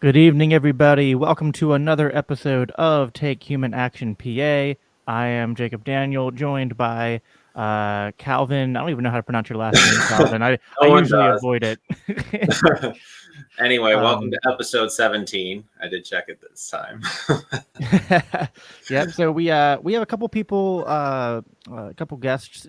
Good evening, everybody. Welcome to another episode of Take Human Action PA. I am Jacob Daniel, joined by Calvin. I don't even know how to pronounce your last name, Calvin. I No one usually does. avoid it. Anyway, welcome to episode 17. I did check it this time. Yep. So we have a couple people, a couple guests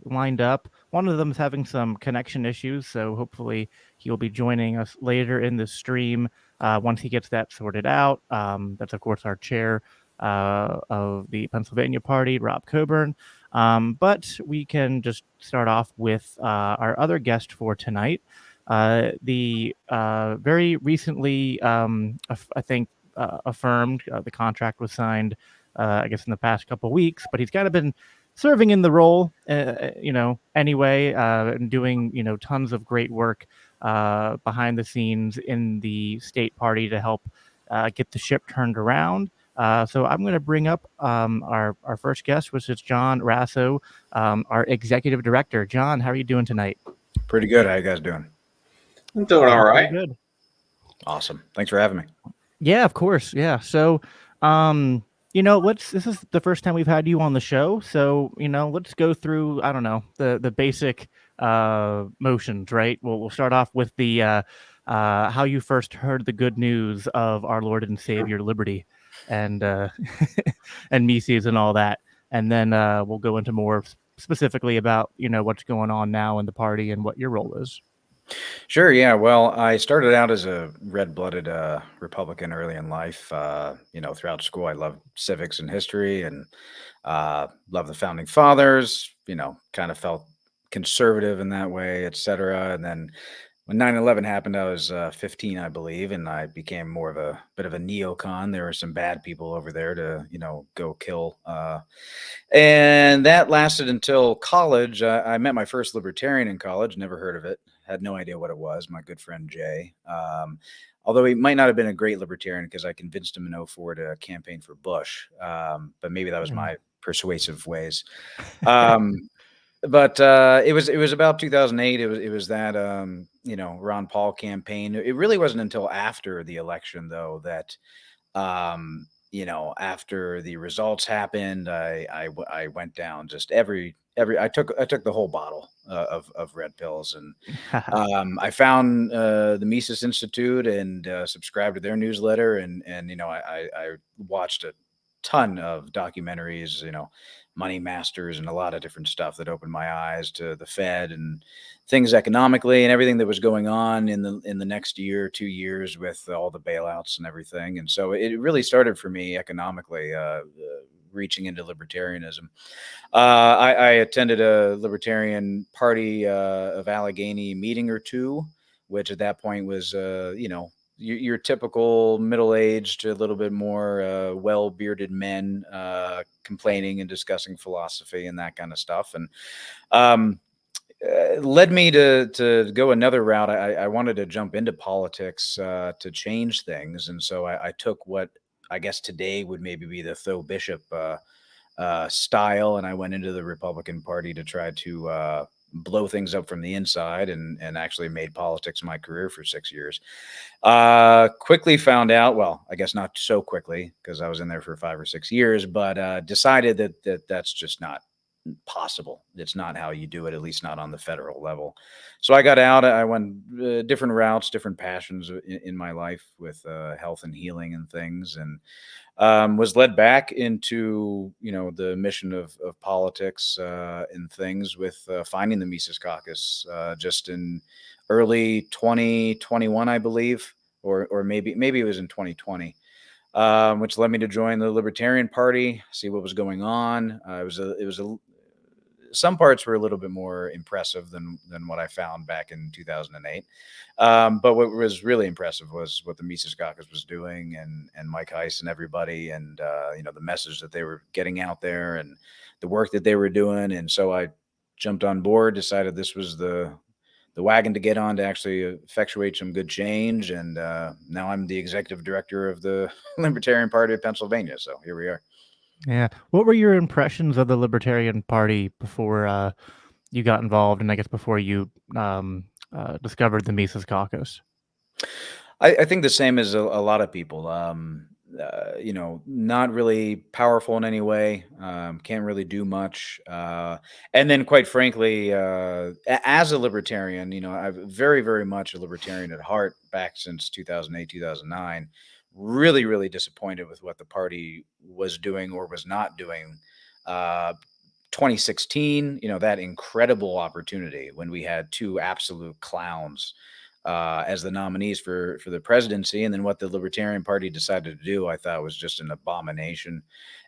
lined up. One of them is having some connection issues, so hopefully he'll be joining us later in the stream once he gets that sorted out. That's of course our chair of the Pennsylvania Party, Rob Coburn. But we can just start off with our other guest for tonight. The very recently, I think, affirmed. The contract was signed, I guess, in the past couple of weeks, but he's kind of been serving in the role, anyway, and doing, tons of great work behind the scenes in the state party to help get the ship turned around. So I'm going to bring up our first guest, which is Jon Raso, our executive director. Jon, how are you doing tonight? Pretty good. How you guys doing? I'm doing all right. Good. Awesome. Thanks for having me. Yeah, of course. Yeah. So, this is the first time we've had you on the show. So, let's go through, I don't know, the basic motions, right? We'll start off with the how you first heard the good news of our Lord and Savior Liberty and and Mises and all that. And then we'll go into more specifically about, what's going on now in the party and what your role is. Sure. Yeah. Well, I started out as a red-blooded Republican early in life. Throughout school, I loved civics and history and loved the founding fathers, kind of felt conservative in that way, et cetera. And then when 9/11 happened, I was 15, I believe, and I became more of a bit of a neocon. There were some bad people over there to, go kill. And that lasted until college. I met my first libertarian in college, never heard of it. Had no idea what it was. My good friend Jay, although he might not have been a great libertarian because I convinced him in 2004 to campaign for Bush. But maybe that was my persuasive ways. But it was about 2008. It was that Ron Paul campaign. It really wasn't until after the election though that after the results happened, I went down just I took the whole bottle of red pills, and I found the Mises Institute and subscribed to their newsletter, and I watched a ton of documentaries, Money Masters and a lot of different stuff that opened my eyes to the Fed and things economically and everything that was going on in the next year, 2 years with all the bailouts and everything. And so it really started for me economically, reaching into libertarianism. I attended a Libertarian Party of Allegheny meeting or two, which at that point was, your typical middle-aged, a little bit more well-bearded men complaining and discussing philosophy and that kind of stuff. And led me to go another route. I wanted to jump into politics to change things. And so I took what I guess today would maybe be the Tho Bishop style, and I went into the Republican Party to try to blow things up from the inside, and actually made politics my career for 6 years. Quickly found out, well, I guess not so quickly because I was in there for 5 or 6 years, but decided that that's just not possible. It's not how you do it, at least not on the federal level. So I got out. I went different routes, different passions in my life with health and healing and things, and was led back into the mission of politics and things with finding the Mises Caucus just in early 2021, I believe, or maybe it was in 2020. Which led me to join the Libertarian Party, see what was going on. Some parts were a little bit more impressive than what I found back in 2008. But what was really impressive was what the Mises Caucus was doing, and Mike Heiss and everybody, and the message that they were getting out there and the work that they were doing. And so I jumped on board, decided this was the wagon to get on to actually effectuate some good change. And now I'm the executive director of the Libertarian Party of Pennsylvania. So here we are. Yeah. What were your impressions of the Libertarian Party before you got involved, and I guess before you discovered the Mises Caucus? I think the same as a lot of people. Not really powerful in any way. Can't really do much. And then, quite frankly, as a libertarian, I'm very, very much a libertarian at heart. Back since 2008, 2009, really, really disappointed with what the party was doing or was not doing. Uh, 2016, that incredible opportunity when we had two absolute clowns as the nominees for the presidency, and then what the Libertarian Party decided to do, I thought was just an abomination,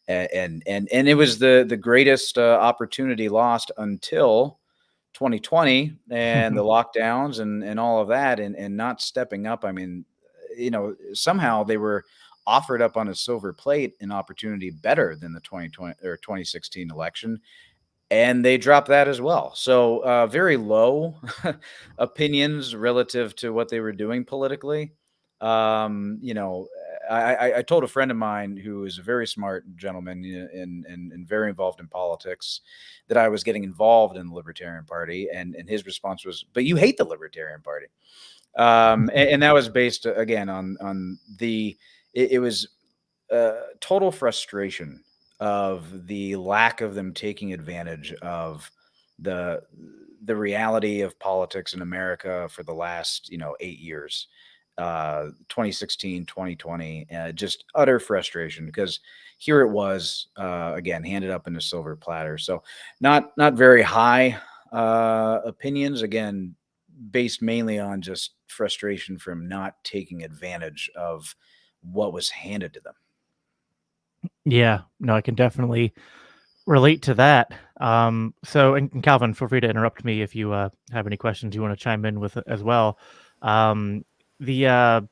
and it was the greatest opportunity lost until 2020 and the lockdowns and all of that, and not stepping up. I mean, somehow they were offered up on a silver plate an opportunity better than the 2020 or 2016 election, and they dropped that as well. So very low opinions relative to what they were doing politically. Um, you know, I told a friend of mine who is a very smart gentleman and very involved in politics that I was getting involved in the Libertarian Party, and his response was, "But you hate the Libertarian Party," and that was based again on it was total frustration of the lack of them taking advantage of the the reality of politics in America for the last 8 years, 2016, 2020, just utter frustration because here it was again handed up in a silver platter. So not very high opinions, again based mainly on just frustration from not taking advantage of what was handed to them. Yeah, no, I can definitely relate to that. And Calvin, feel free to interrupt me if you have any questions you want to chime in with as well. Um, the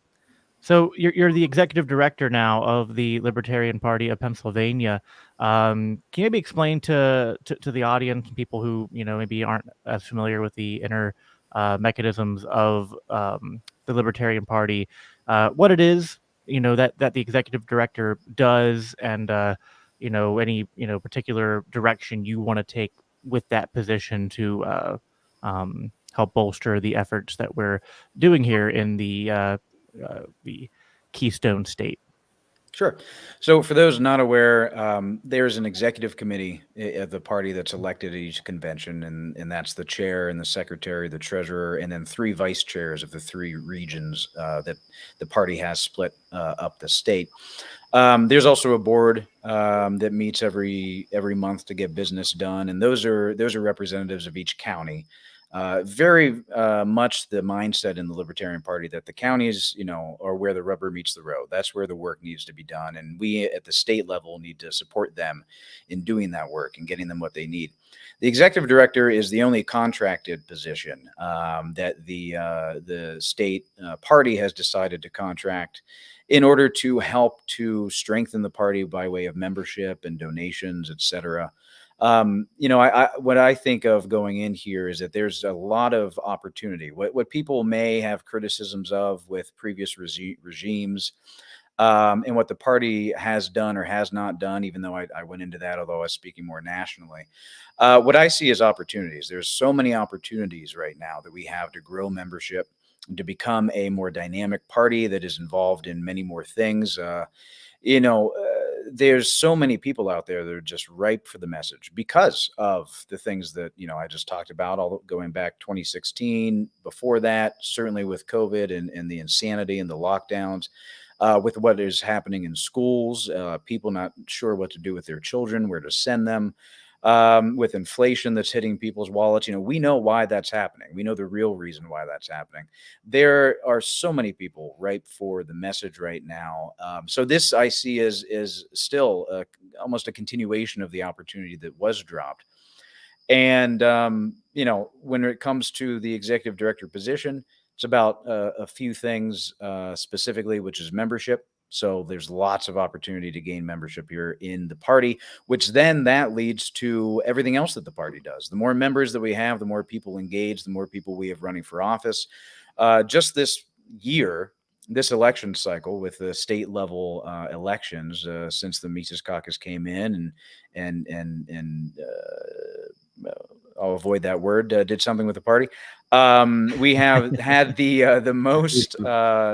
So you're the executive director now of the Libertarian Party of Pennsylvania. Can you maybe explain to the audience and people who maybe aren't as familiar with the inner mechanisms of the Libertarian Party, what it is that the executive director does, and any particular direction you want to take with that position to help bolster the efforts that we're doing here in the Keystone State. Sure. So, for those not aware, there's an executive committee of the party that's elected at each convention, and that's the chair and the secretary, the treasurer, and then three vice chairs of the three regions that the party has split up the state. There's also a board that meets every month to get business done, and those are representatives of each county. Very much the mindset in the Libertarian Party that the counties, are where the rubber meets the road. That's where the work needs to be done, and we at the state level need to support them in doing that work and getting them what they need. The executive director is the only contracted position that the state party has decided to contract in order to help to strengthen the party by way of membership and donations, etc. What I think of going in here is that there's a lot of opportunity. What people may have criticisms of with previous regimes, and what the party has done or has not done, even though I went into that, although I was speaking more nationally. What I see is opportunities. There's so many opportunities right now that we have to grow membership, to become a more dynamic party that is involved in many more things. There's so many people out there that are just ripe for the message because of the things that I just talked about, all going back 2016, before that, certainly with COVID and the insanity and the lockdowns, with what is happening in schools, people not sure what to do with their children, where to send them. With inflation that's hitting people's wallets, we know why that's happening. We know the real reason why that's happening. There are so many people ripe for the message right now. So this I see is still almost a continuation of the opportunity that was dropped. And when it comes to the executive director position, it's about a few things specifically, which is membership. So there's lots of opportunity to gain membership here in the party, which then that leads to everything else that the party does. The more members that we have, the more people engaged, the more people we have running for office. Just this year, this election cycle with the state level elections, since the Mises Caucus came in and I'll avoid that word, did something with the party. We have had the most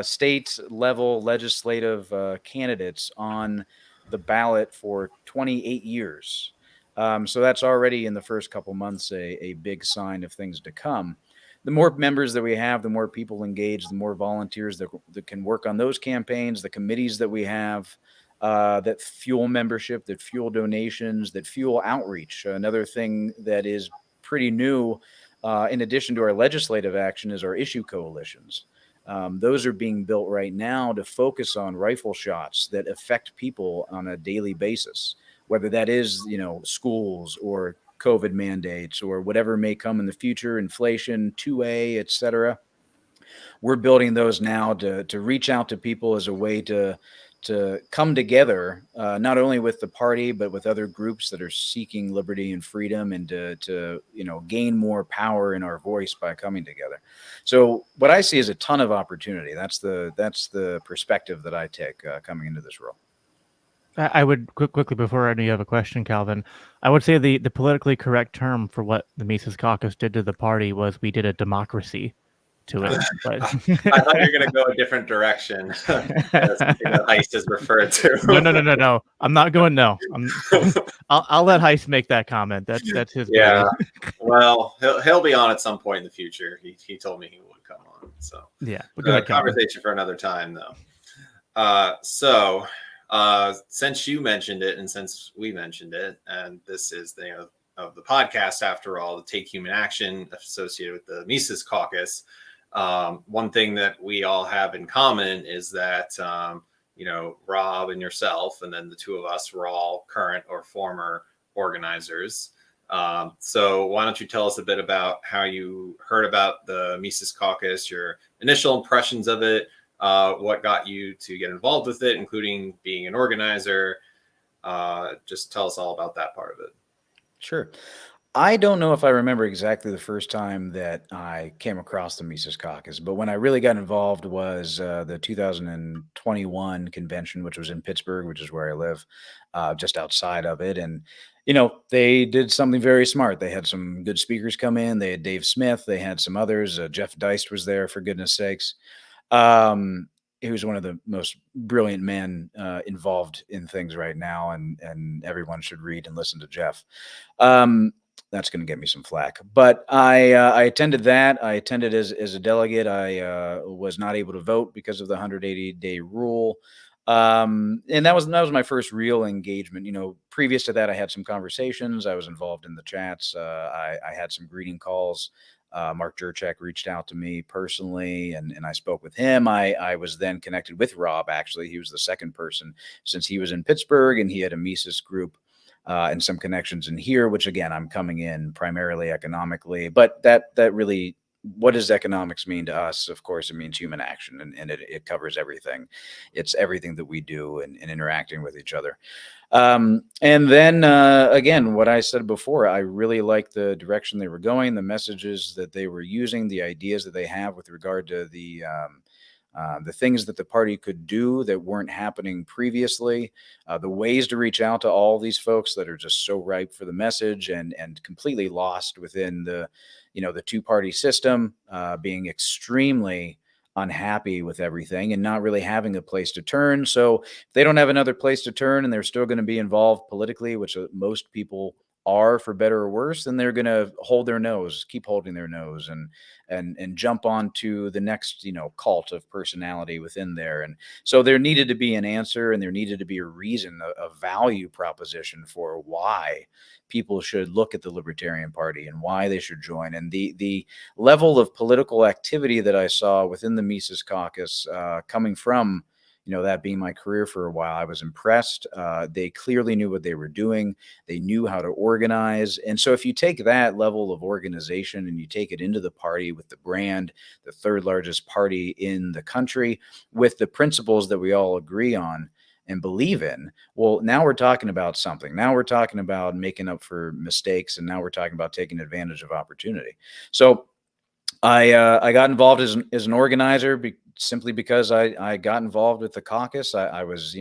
state level legislative candidates on the ballot for 28 years. So that's already in the first couple months a big sign of things to come. The more members that we have, the more people engaged, the more volunteers that can work on those campaigns, the committees that we have that fuel membership, that fuel donations, that fuel outreach. Another thing that is pretty new, in addition to our legislative action, is our issue coalitions. Those are being built right now to focus on rifle shots that affect people on a daily basis, whether that is, schools or COVID mandates or whatever may come in the future, inflation, 2A, et cetera. We're building those now to reach out to people as a way to come together, not only with the party, but with other groups that are seeking liberty and freedom, and to gain more power in our voice by coming together. So what I see is a ton of opportunity. That's the perspective that I take coming into this role. I would quickly, before I know you have a question, Calvin, I would say the politically correct term for what the Mises Caucus did to the party was we did a democracy to it. But I thought you were going to go a different direction. Something that Heist is referred to. No. I'm not going. No, I'll let Heist make that comment. That's his. Yeah. Baby. Well, he'll be on at some point in the future. He told me he would come on. So yeah, go ahead, conversation for another time, though. Since you mentioned it, and since we mentioned it, and this is the name of the podcast, after all, the Take Human Action associated with the Mises Caucus. One thing that we all have in common is that, Rob and yourself, and then the two of us were all current or former organizers. So why don't you tell us a bit about how you heard about the Mises Caucus, your initial impressions of it, what got you to get involved with it, including being an organizer. Just tell us all about that part of it. Sure. I don't know if I remember exactly the first time that I came across the Mises Caucus, but when I really got involved was the 2021 convention, which was in Pittsburgh, which is where I live, just outside of it. And, they did something very smart. They had some good speakers come in. They had Dave Smith. They had some others. Jeff Deist was there, for goodness sakes. He was one of the most brilliant men involved in things right now, and everyone should read and listen to Jeff. That's going to get me some flack, but I attended that. I attended as a delegate. I was not able to vote because of the 180-day rule. And that was my first real engagement. Previous to that, I had some conversations. I was involved in the chats. I had some greeting calls. Mark Jurchak reached out to me personally, and I spoke with him. I was then connected with Rob. Actually, he was the second person, since he was in Pittsburgh and he had a Mises group and some connections in here, which again, I'm coming in primarily economically, but that really, what does economics mean to us? Of course, it means human action, and it covers everything. It's everything that we do in interacting with each other. And then again, what I said before, I really liked the direction they were going, the messages that they were using, the ideas that they have with regard to the things that the party could do that weren't happening previously, the ways to reach out to all these folks that are just so ripe for the message and completely lost within the two-party system, being extremely unhappy with everything and not really having a place to turn. So if they don't have another place to turn and they're still going to be involved politically, which most people are, for better or worse, then they're going to hold their nose, keep holding their nose, and jump onto the next, cult of personality within there. And so there needed to be an answer, and there needed to be a reason, a value proposition for why people should look at the Libertarian Party and why they should join. And the level of political activity that I saw within the Mises Caucus, coming from that being my career for a while, I was impressed. They clearly knew what they were doing. They knew how to organize. And so if you take that level of organization and you take it into the party with the brand, the third largest party in the country, with the principles that we all agree on and believe in, well, now we're talking about something. Now we're talking about making up for mistakes, and now we're talking about taking advantage of opportunity. So I got involved as an organizer simply because I got involved with the caucus. I was,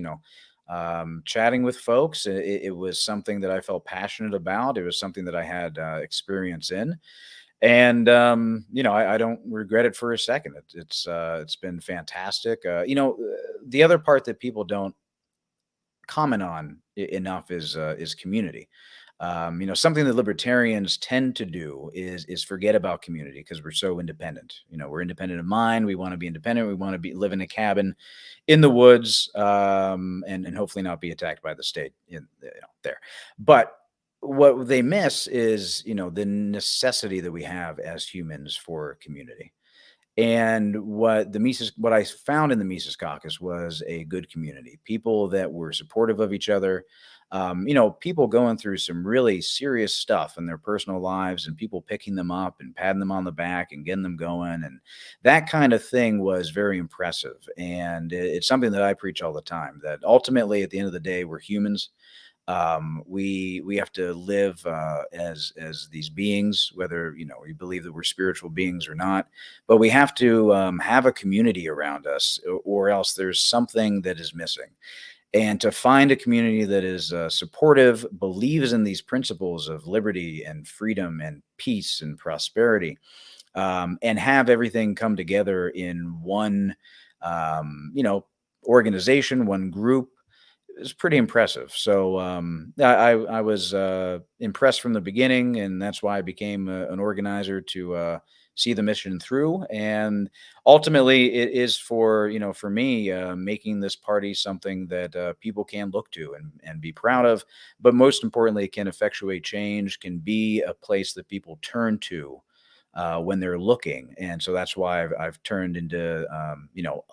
chatting with folks. It was something that I felt passionate about. It was something that I had experience in. And I don't regret it for a second. It's been fantastic. The other part that people don't comment on enough is community. Something that libertarians tend to do is forget about community because we're so independent. We're independent of mind. We want to be independent. We want to live in a cabin in the woods, and hopefully not be attacked by the state there. But what they miss is, the necessity that we have as humans for community. And what I found in the Mises Caucus was a good community, people that were supportive of each other, people going through some really serious stuff in their personal lives and people picking them up and patting them on the back and getting them going. And that kind of thing was very impressive. And it's something that I preach all the time, that ultimately at the end of the day, we're humans. We have to live as these beings, whether we believe that we're spiritual beings or not, but we have to have a community around us, or else there's something that is missing. And to find a community that is supportive, believes in these principles of liberty and freedom and peace and prosperity, and have everything come together in one organization, one group, is pretty impressive. So I was impressed from the beginning, and that's why I became an organizer, to see the mission through. And ultimately, it is for me, making this party something that people can look to and be proud of. But most importantly, it can effectuate change, can be a place that people turn to when they're looking. And so that's why I've turned into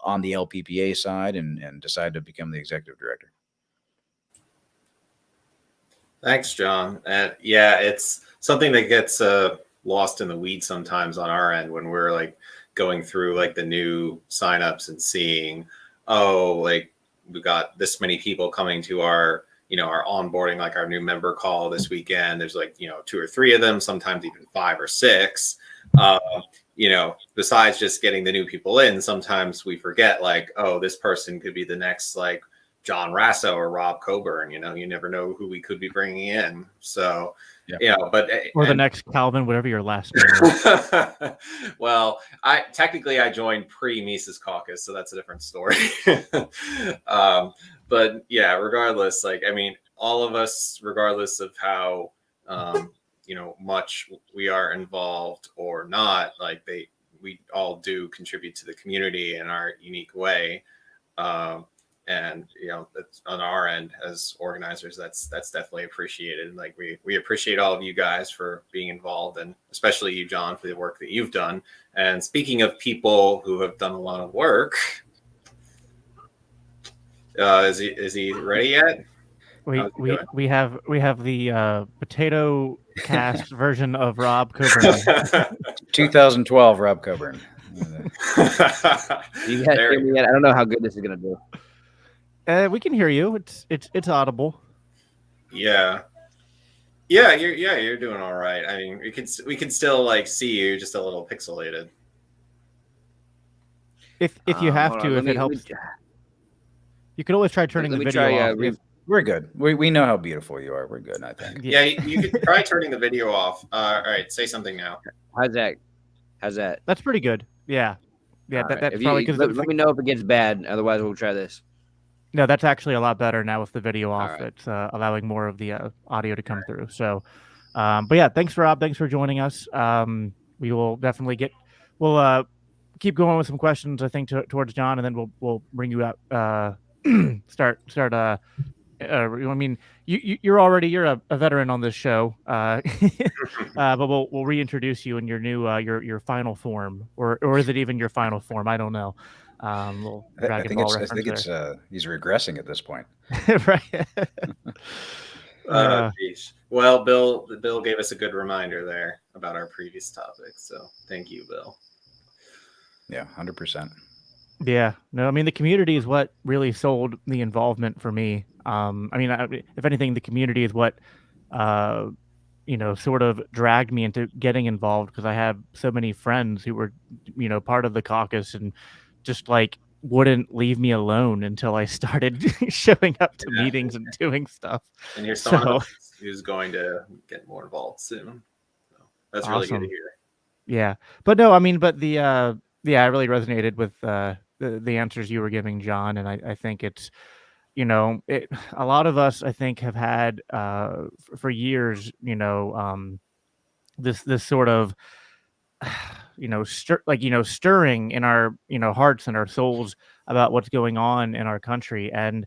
on the LPPA side and decided to become the executive director. Thanks, John. And yeah, it's something that gets lost in the weeds sometimes on our end when we're like going through like the new signups and seeing, like we got this many people coming to our our onboarding, like our new member call this weekend. There's like 2 or 3 of them, sometimes even 5 or 6. Besides just getting the new people in, sometimes we forget like, this person could be the next like Jon Raso or Rob Coburn. You never know who we could be bringing in. So, or the next Calvin, whatever your last name is. Well, I joined pre-Mises Caucus, so that's a different story. But yeah, regardless, all of us, regardless of how much we are involved or not, we all do contribute to the community in our unique way. And that's on our end as organizers, that's definitely appreciated. Like we appreciate all of you guys for being involved, and especially you, John, for the work that you've done. And speaking of people who have done a lot of work, is he ready yet? We have the potato cast version of Rob Coburn. 2012 Rob Coburn. You guys hear me yet? I don't know how good this is gonna do. We can hear you. It's audible. Yeah, you're doing all right. I mean, we can still see you, just a little pixelated. If you have to, if it helps, you can always try turning the video off. We're good. We know how beautiful you are. We're good, I think. Yeah, you could try turning the video off. All right, say something now. How's that? That's pretty good. Yeah. That's right. probably because let me know if it gets bad. Otherwise, we'll try this. No, that's actually a lot better now with the video off. Right. It's allowing more of the audio to come through. So, but yeah, thanks, Rob. Thanks for joining us. We will definitely we'll keep going with some questions, I think, towards John, and then we'll bring you up. Start. I mean, you're a veteran on this show, but we'll reintroduce you in your new your final form, or is it even your final form? I don't know. I think it's he's regressing at this point. Right. Well, Bill gave us a good reminder there about our previous topic, so thank you, Bill. Yeah, 100%. Yeah, no, I mean, the community is what really sold the involvement for me. I mean, if anything, the community is what, sort of dragged me into getting involved, because I have so many friends who were, part of the caucus and just wouldn't leave me alone until I started showing up to meetings and doing stuff. And here's someone else who's going to get more involved soon. So that's really good to hear. Yeah. But no, I mean, but yeah, I really resonated with the answers you were giving, John, and I think it's, a lot of us, I think, have had for years, this sort of stirring in our hearts and our souls about what's going on in our country. And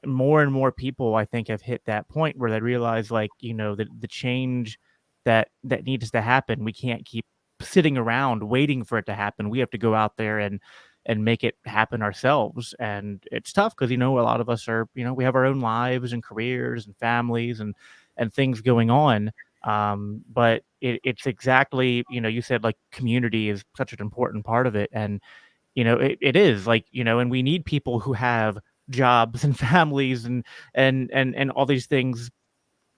more and more people, I think, have hit that point where they realize, like, the change that needs to happen. We can't keep sitting around waiting for it to happen. We have to go out there and make it happen ourselves. And it's tough because, a lot of us are, we have our own lives and careers and families and things going on. But it's exactly, you said, like, community is such an important part of it. And it is, like, and we need people who have jobs and families and all these things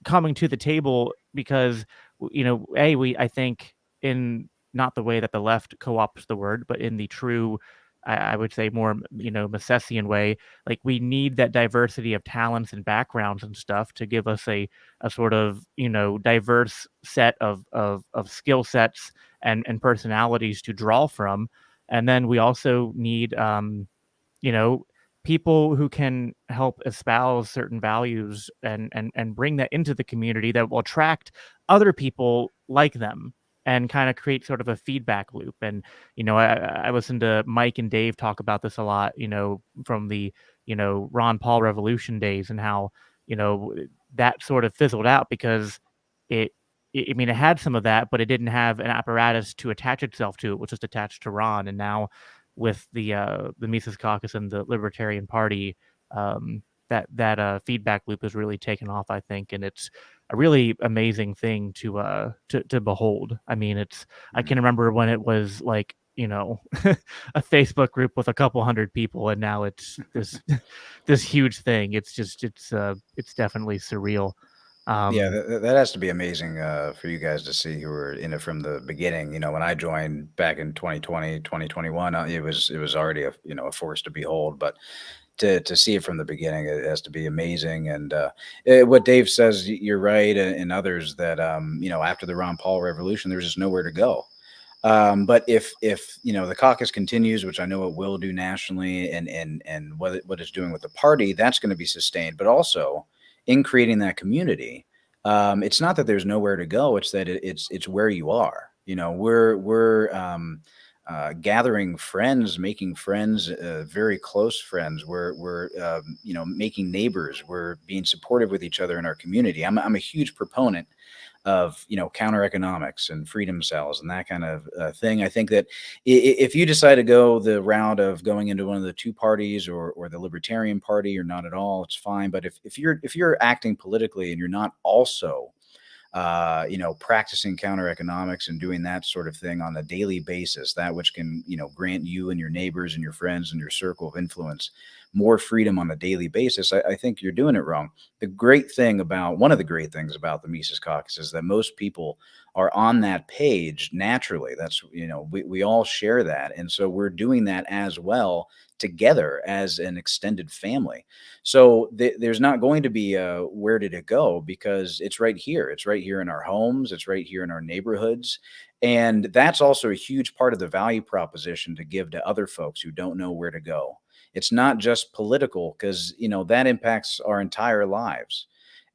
coming to the table, because I think, in not the way that the left co-opts the word, but in the true, I would say, more Misesian way, like, we need that diversity of talents and backgrounds and stuff to give us a sort of diverse set of skill sets and personalities to draw from. And then we also need you know, people who can help espouse certain values and bring that into the community that will attract other people like them, and kind of create sort of a feedback loop. And I listened to Mike and Dave talk about this a lot, from the Ron Paul revolution days, and how that sort of fizzled out because it I mean, it had some of that, but it didn't have an apparatus to attach itself to. It was just attached to Ron. And now, with the Mises Caucus and the Libertarian Party, that feedback loop has really taken off, I think, and it's a really amazing thing to behold. I mean, I can remember when it was like, a Facebook group with a couple hundred people, and now it's this this huge thing. It's definitely surreal. Yeah, Um, that has to be amazing for you guys to see who were in it from the beginning. When I joined back in 2020, 2021, it was already a force to behold. But to see it from the beginning, it has to be amazing. And what Dave says, you're right, and others, that after the Ron Paul revolution, there's just nowhere to go. But if the caucus continues, which I know it will do nationally, and what it's doing with the party, that's going to be sustained. But also, in creating that community, it's not that there's nowhere to go; it's that it's where you are. We're gathering friends, making friends, very close friends. We're making neighbors. We're being supportive with each other in our community. I'm a huge proponent of counter economics and freedom cells and that kind of thing. I think that if you decide to go the route of going into one of the two parties, or the Libertarian Party, or not at all, it's fine. But if you're acting politically and you're not also practicing counter economics and doing that sort of thing on a daily basis, that which can, grant you and your neighbors and your friends and your circle of influence more freedom on a daily basis, I think you're doing it wrong. One of the great things about the Mises Caucus is that most people are on that page naturally. That's, we all share that. And so we're doing that as well together as an extended family. So there's not going to be where did it go, because it's right here. It's right here in our homes. It's right here in our neighborhoods. And that's also a huge part of the value proposition to give to other folks who don't know where to go. It's not just political, because that impacts our entire lives.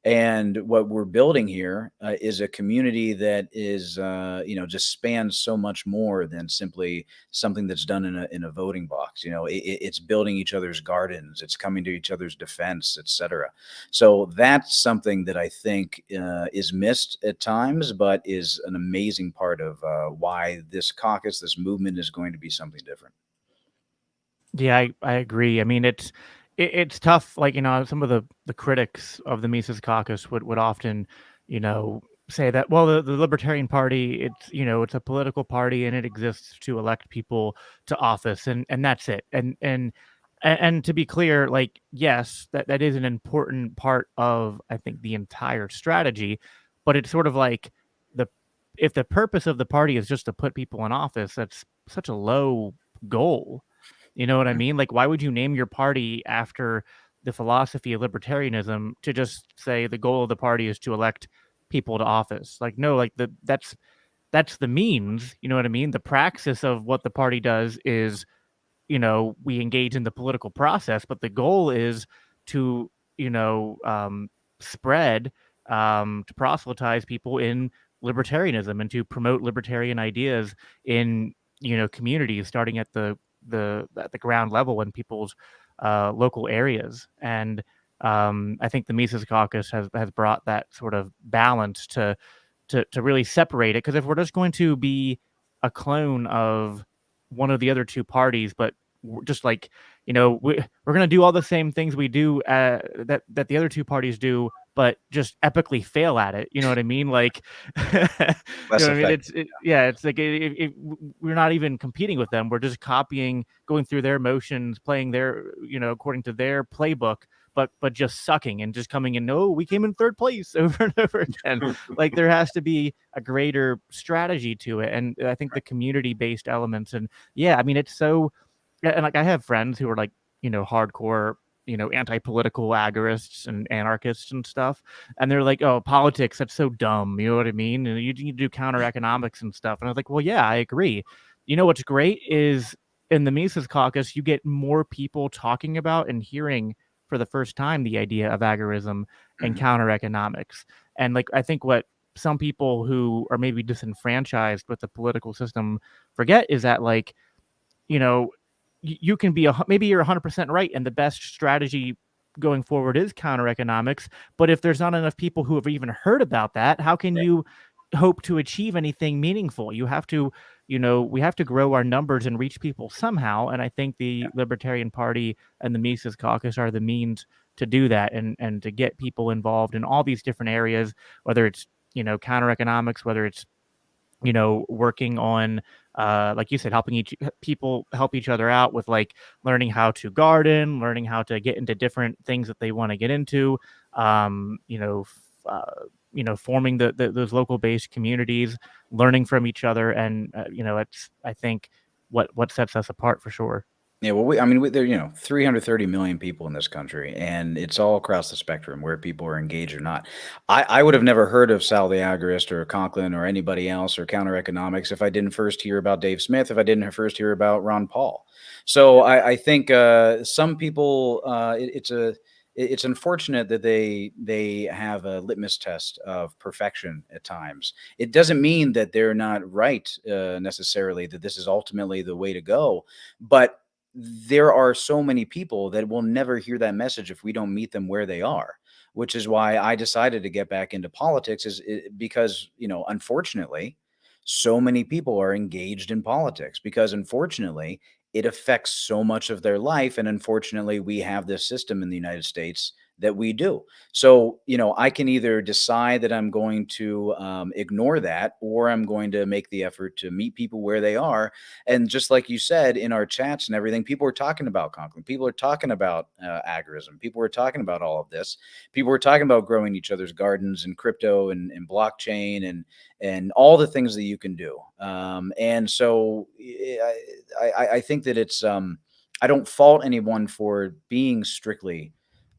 And what we're building here is a community that is, just spans so much more than simply something that's done in a voting box. It's building each other's gardens, it's coming to each other's defense, etc. So that's something that I think is missed at times, but is an amazing part of why this caucus, this movement, is going to be something different. Yeah, I agree. I mean, it's tough. Like, some of the critics of the Mises Caucus would often, say that, well, the Libertarian Party, it's a political party and it exists to elect people to office, and that's it. And to be clear, like, yes, that is an important part of, I think, the entire strategy, but it's sort of like, the if the purpose of the party is just to put people in office, that's such a low goal. You know what I Mhm. mean? Like, why would you name your party after the philosophy of libertarianism to just say the goal of the party is to elect people to office? Like, no, like, that's that's the means, you know what I mean? The praxis of what the party does is, we engage in the political process, but the goal is to, spread, to proselytize people in libertarianism and to promote libertarian ideas in, communities, starting at the ground level in people's local areas. And I think the Mises Caucus has brought that sort of balance to really separate it. Because if we're just going to be a clone of one of the other two parties, but just like, we're going to do all the same things we do that the other two parties do, but just epically fail at it. You know what I mean? Like, Less I mean? effective. It's like we're not even competing with them. We're just copying, going through their motions, playing their, according to their playbook, but just sucking and just coming in. No, we came in third place over and over again. Like, there has to be a greater strategy to it. And I think the community-based elements, and I mean, it's so, and like, I have friends who are like, hardcore, anti-political agorists and anarchists and stuff. And they're like, oh, politics, that's so dumb. You know what I mean? And you need to do counter economics and stuff. And I was like, well, yeah, I agree. You know, what's great is in the Mises Caucus, you get more people talking about and hearing for the first time the idea of agorism and counter economics. And like, I think what some people who are maybe disenfranchised with the political system forget is that, like, you can be maybe you're 100% right, and the best strategy going forward is counter economics. But if there's not enough people who have even heard about that, how can you hope to achieve anything meaningful? You have to, we have to grow our numbers and reach people somehow. And I think the Libertarian Party and the Mises Caucus are the means to do that, and to get people involved in all these different areas, whether it's, counter economics, whether it's, working on, like you said, helping people help each other out with, like, learning how to garden, learning how to get into different things that they want to get into, forming those local based communities, learning from each other. And, it's, I think, what sets us apart for sure. Yeah, well, I mean, there, 330 million people in this country, and it's all across the spectrum where people are engaged or not. I would have never heard of Sal the Agorist or Conklin or anybody else or counter economics if I didn't first hear about Dave Smith, if I didn't first hear about Ron Paul. So I think some people, it's unfortunate that they have a litmus test of perfection at times. It doesn't mean that they're not right necessarily, that this is ultimately the way to go, but there are so many people that will never hear that message if we don't meet them where they are, which is why I decided to get back into politics, because, unfortunately, so many people are engaged in politics because, unfortunately, it affects so much of their life. And unfortunately, we have this system in the United States that we do. So, I can either decide that I'm going to ignore that, or I'm going to make the effort to meet people where they are. And just like you said, in our chats and everything, people are talking about Conklin. People are talking about agorism. People are talking about all of this. People are talking about growing each other's gardens and crypto and blockchain and all the things that you can do. And so I think that it's, I don't fault anyone for being strictly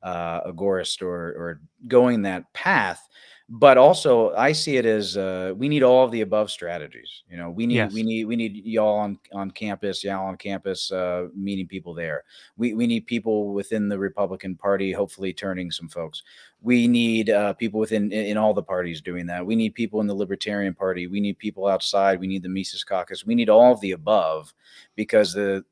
agorist or going that path, but also I see it as we need all of the above strategies. We need y'all on campus, meeting people there. We need people within the Republican Party, hopefully turning some folks. We need people in all the parties doing that. We need people in the Libertarian Party. We need people outside. We need the Mises Caucus. We need all of the above, because the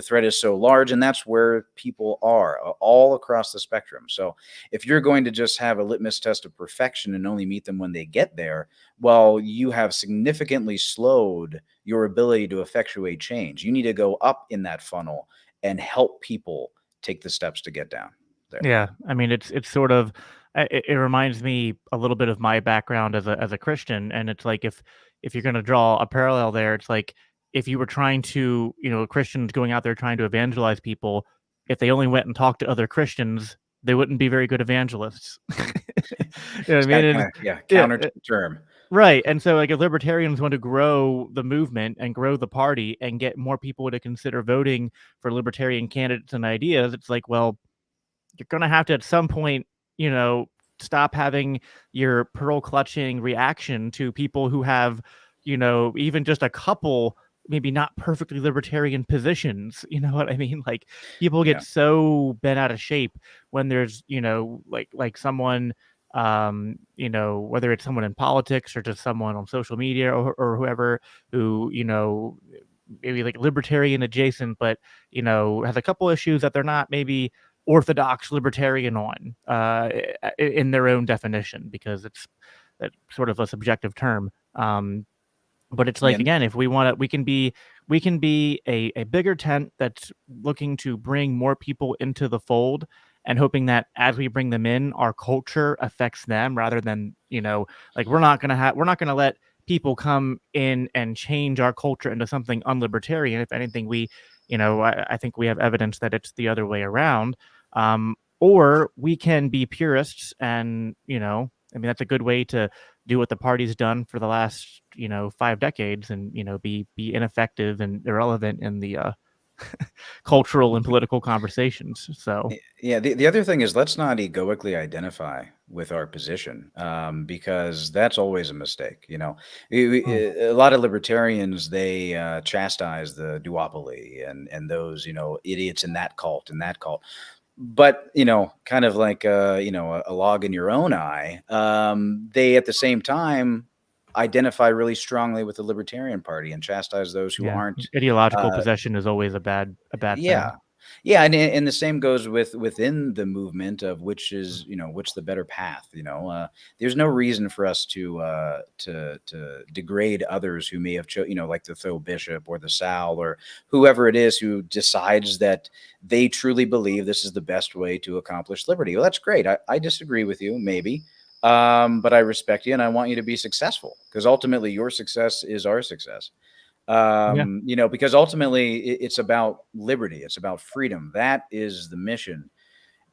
threat is so large, and that's where people are all across the spectrum. So if you're going to just have a litmus test of perfection and only meet them when they get there, well, you have significantly slowed your ability to effectuate change. You need to go up in that funnel and help people take the steps to get down there. Yeah, I mean, it's sort of, it reminds me a little bit of my background as a Christian, and it's like, if you're going to draw a parallel there, it's like, if you were trying to, Christians going out there trying to evangelize people, if they only went and talked to other Christians, they wouldn't be very good evangelists. You know what I mean? Counter term. Right. And so, like, if libertarians want to grow the movement and grow the party and get more people to consider voting for libertarian candidates and ideas, it's like, well, you're going to have to at some point, stop having your pearl clutching reaction to people who have even just a couple, maybe not perfectly libertarian positions. You know what I mean? Like, people get Yeah. so bent out of shape when there's, like someone, whether it's someone in politics or just someone on social media or whoever who, maybe like libertarian adjacent, but, has a couple issues that they're not maybe orthodox libertarian on, in their own definition, because it's that sort of a subjective term. But it's like, Yeah. again, if we want to, we can be a bigger tent that's looking to bring more people into the fold, and hoping that as we bring them in, our culture affects them, rather than, like, we're not gonna let people come in and change our culture into something unlibertarian. If anything, I think we have evidence that it's the other way around. Or we can be purists, and, I mean, that's a good way to do what the party's done for the last, 5 decades, and, be ineffective and irrelevant in the cultural and political conversations. So Yeah, the other thing is, let's not egoically identify with our position, because that's always a mistake. A lot of libertarians, they chastise the duopoly and those idiots in that cult and that cult. But kind of like a log in your own eye, they at the same time identify really strongly with the Libertarian Party and chastise those who yeah, aren't. ideological Uh, possession is always a bad thing. yeah. Yeah, and the same goes within the movement of which is, which the better path. There's no reason for us to degrade others who may have like the Tho Bishop or the Sal or whoever it is who decides that they truly believe this is the best way to accomplish liberty. Well, that's great. I disagree with you, maybe. But I respect you and I want you to be successful, because ultimately your success is our success. Yeah. Because ultimately it's about liberty. It's about freedom. That is the mission.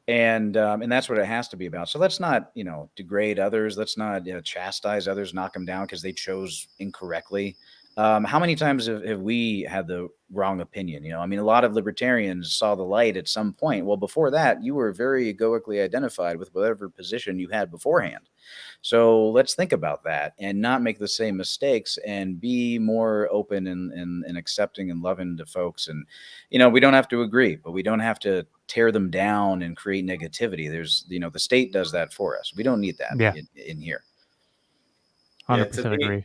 And that's what it has to be about. So let's not, degrade others. Let's not chastise others, knock them down because they chose incorrectly. How many times have we had the wrong opinion? I mean, a lot of libertarians saw the light at some point. Well, before that, you were very egoically identified with whatever position you had beforehand. So let's think about that and not make the same mistakes, and be more open and accepting and loving to folks. And, we don't have to agree, but we don't have to tear them down and create negativity. There's, the state does that for us. We don't need that Yeah. in here. 100% agree.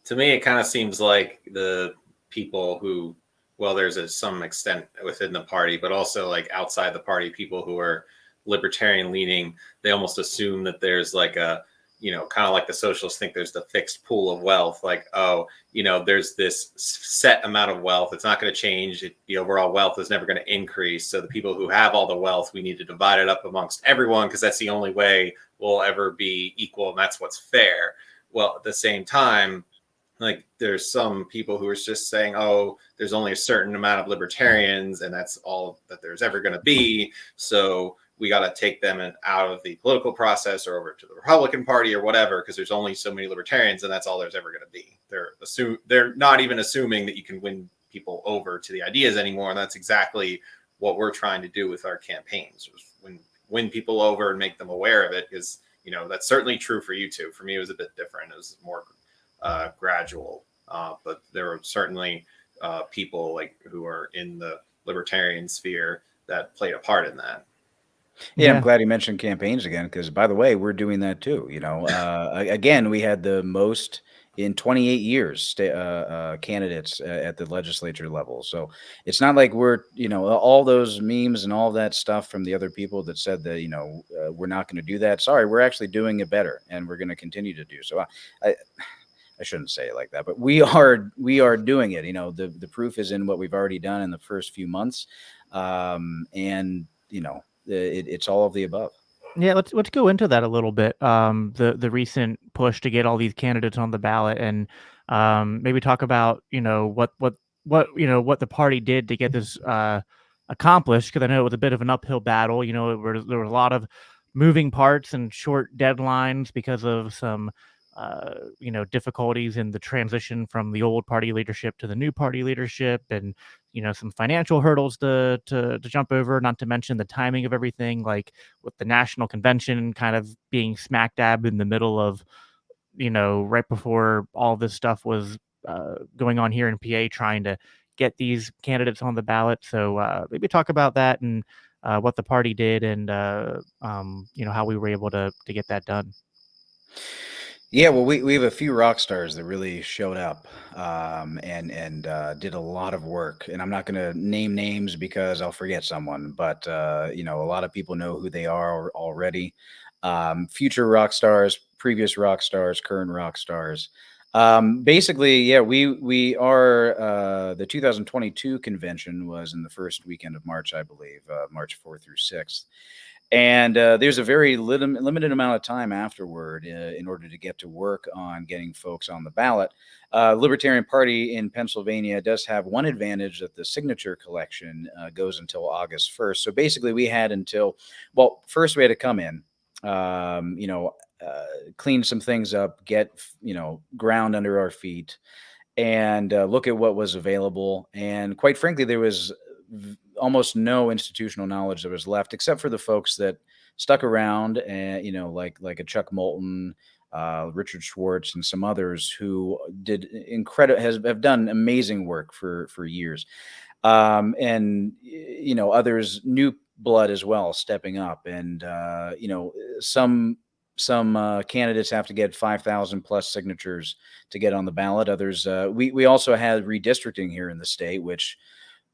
To me, it kind of seems like the people who, well, there's some extent within the party, but also like outside the party, people who are libertarian leaning, they almost assume that there's like a, kind of like the socialists think there's the fixed pool of wealth. Like, oh, there's this set amount of wealth. It's not going to change. The overall wealth is never going to increase. So the people who have all the wealth, we need to divide it up amongst everyone, because that's the only way we'll ever be equal. And that's what's fair. Well, at the same time, like, there's some people who are just saying, oh, there's only a certain amount of libertarians and that's all that there's ever going to be. So we got to take them out of the political process or over to the Republican Party or whatever, because there's only so many libertarians and that's all there's ever going to be. They're not even assuming that you can win people over to the ideas anymore. And that's exactly what we're trying to do with our campaigns, win people over and make them aware of it. Because, that's certainly true for you too. For me, it was a bit different. It was more gradual, but there were certainly people like who are in the libertarian sphere that played a part in that. Yeah, I'm glad you mentioned campaigns again, because, by the way, we're doing that too. Again, we had the most in 28 years candidates at the legislature level. So it's not like we're, all those memes and all that stuff from the other people that said that, we're not going to do that. Sorry, we're actually doing it better, and we're going to continue to do so. I shouldn't say it like that, but we are doing it. The proof is in what we've already done in the first few months, and it's all of the above. Yeah, let's go into that a little bit. The recent push to get all these candidates on the ballot, and maybe talk about what the party did to get this accomplished. Because I know it was a bit of an uphill battle. There were a lot of moving parts and short deadlines because of some difficulties in the transition from the old party leadership to the new party leadership, and some financial hurdles to jump over, not to mention the timing of everything, like with the national convention kind of being smack dab in the middle of right before all this stuff was going on here in PA, trying to get these candidates on the ballot. So maybe talk about that and what the party did, and how we were able to get that done. Yeah, well, we have a few rock stars that really showed up and did a lot of work. And I'm not going to name names because I'll forget someone, but a lot of people know who they are already. Future rock stars, previous rock stars, current rock stars. Basically, yeah, we are the 2022 convention was in the first weekend of March, I believe, March 4th through 6th. And there's a very limited amount of time afterward in order to get to work on getting folks on the ballot. Libertarian Party in Pennsylvania does have one advantage, that the signature collection goes until August 1st. So basically we had until, well, first we had to come in, clean some things up, get, ground under our feet, and look at what was available. And quite frankly, there was almost no institutional knowledge that was left, except for the folks that stuck around, and like a Chuck Moulton, Richard Schwartz, and some others who did have done amazing work for years, and others, new blood as well, stepping up. And some candidates have to get 5,000 plus signatures to get on the ballot. Others, we also had redistricting here in the state, which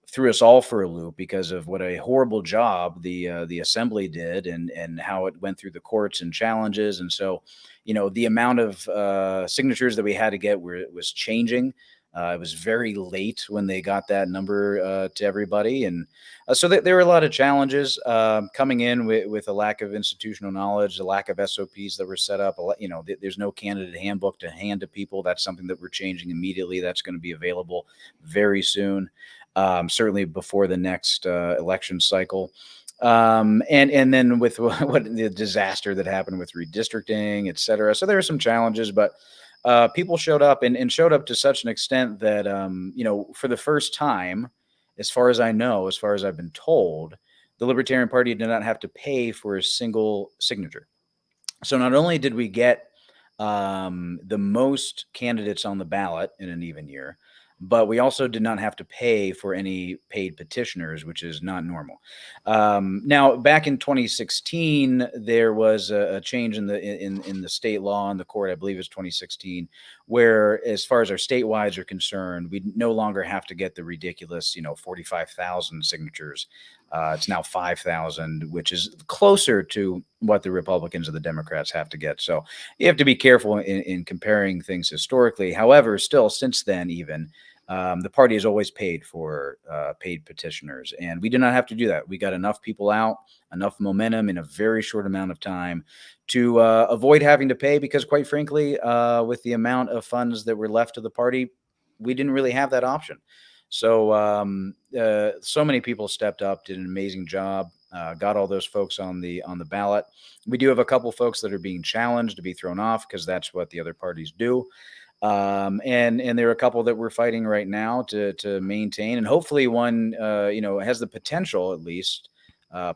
threw us all for a loop because of what a horrible job the assembly did, and how it went through the courts and challenges. And so, the amount of signatures that we had to get was changing. It was very late when they got that number to everybody. And so there were a lot of challenges coming in with a lack of institutional knowledge, a lack of SOPs that were set up. There's no candidate handbook to hand to people. That's something that we're changing immediately. That's going to be available very soon. Certainly before the next election cycle. And then with what the disaster that happened with redistricting, et cetera. So there are some challenges, but people showed up, and showed up to such an extent that, for the first time, as far as I know, as far as I've been told, the Libertarian Party did not have to pay for a single signature. So not only did we get the most candidates on the ballot in an even year, but we also did not have to pay for any paid petitioners, which is not normal. Now, back in 2016, there was a change in the state law in the court. I believe it was 2016, where, as far as our statewides are concerned, we no longer have to get the ridiculous, 45,000 signatures. It's now 5,000, which is closer to what the Republicans and the Democrats have to get. So you have to be careful in comparing things historically. However, still, since then, even the party has always paid for paid petitioners, and we did not have to do that. We got enough people out, enough momentum in a very short amount of time to avoid having to pay, because, quite frankly, with the amount of funds that were left to the party, we didn't really have that option. So so many people stepped up, did an amazing job, got all those folks on the ballot. We do have a couple folks that are being challenged to be thrown off, because that's what the other parties do. And there are a couple that we're fighting right now to maintain, and hopefully one has the potential, at least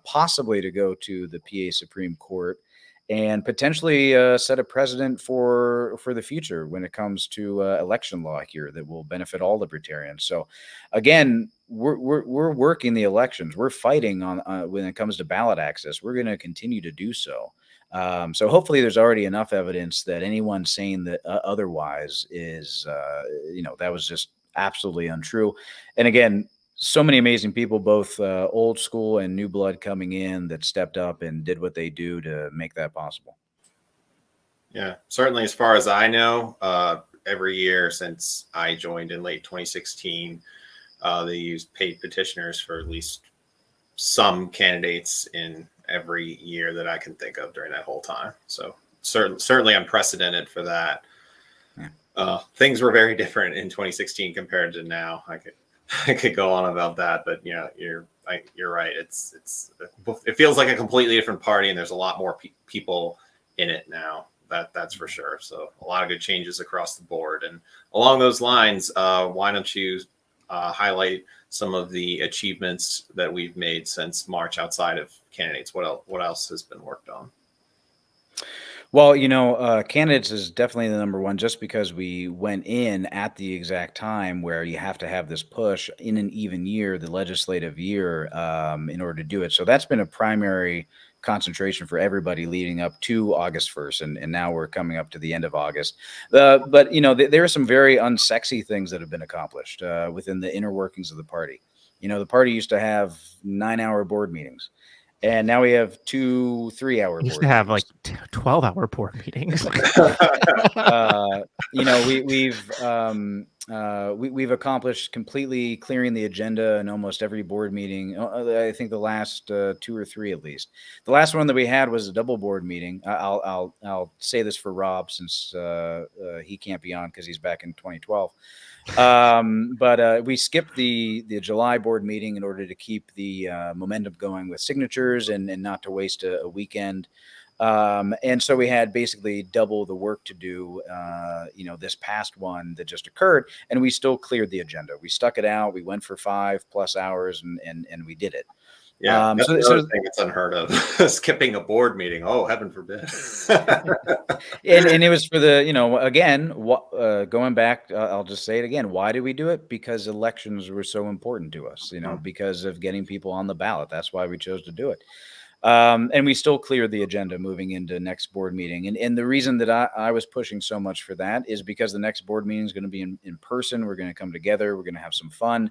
possibly, to go to the PA Supreme Court and potentially set a precedent for the future when it comes to election law here that will benefit all libertarians. So again, we're working the elections. We're fighting on when it comes to ballot access. We're going to continue to do so. So hopefully there's already enough evidence that anyone saying that otherwise is, that was just absolutely untrue. And again, so many amazing people, both old school and new blood coming in, that stepped up and did what they do to make that possible. Yeah, certainly. As far as I know, every year since I joined in late 2016, they used paid petitioners for at least some candidates in every year that I can think of during that whole time. So certainly unprecedented for that. Yeah. Things were very different in 2016 compared to now. I could go on about that, but yeah, you're right. It feels like a completely different party, and there's a lot more people in it now. That's for sure. So a lot of good changes across the board. And along those lines, why don't you highlight some of the achievements that we've made since March outside of candidates? What else has been worked on? Well, candidates is definitely the number one, just because we went in at the exact time where you have to have this push in an even year, the legislative year, in order to do it. So that's been a primary concentration for everybody leading up to August 1st. And now we're coming up to the end of August. But, there are some very unsexy things that have been accomplished within the inner workings of the party. The party used to have 9-hour board meetings. And now we have 2 3-hour We used to board have meetings. like 12-hour board meetings. We've accomplished completely clearing the agenda in almost every board meeting. I think the last 2 or 3 at least. The last one that we had was a double board meeting. I'll say this for Rob, since he can't be on because he's back in 2012. But we skipped the July board meeting in order to keep the momentum going with signatures and not to waste a weekend. And so we had basically double the work to do, this past one that just occurred, and we still cleared the agenda. We stuck it out. We went for 5+ hours and we did it. Yeah, that's so another thing that's unheard of. Skipping a board meeting. Oh, heaven forbid. and it was for the, again, going back, I'll just say it again. Why did we do it? Because elections were so important to us, because of getting people on the ballot. That's why we chose to do it. And we still cleared the agenda moving into next board meeting. And the reason that I was pushing so much for that is because the next board meeting is going to be in person. We're going to come together. We're going to have some fun.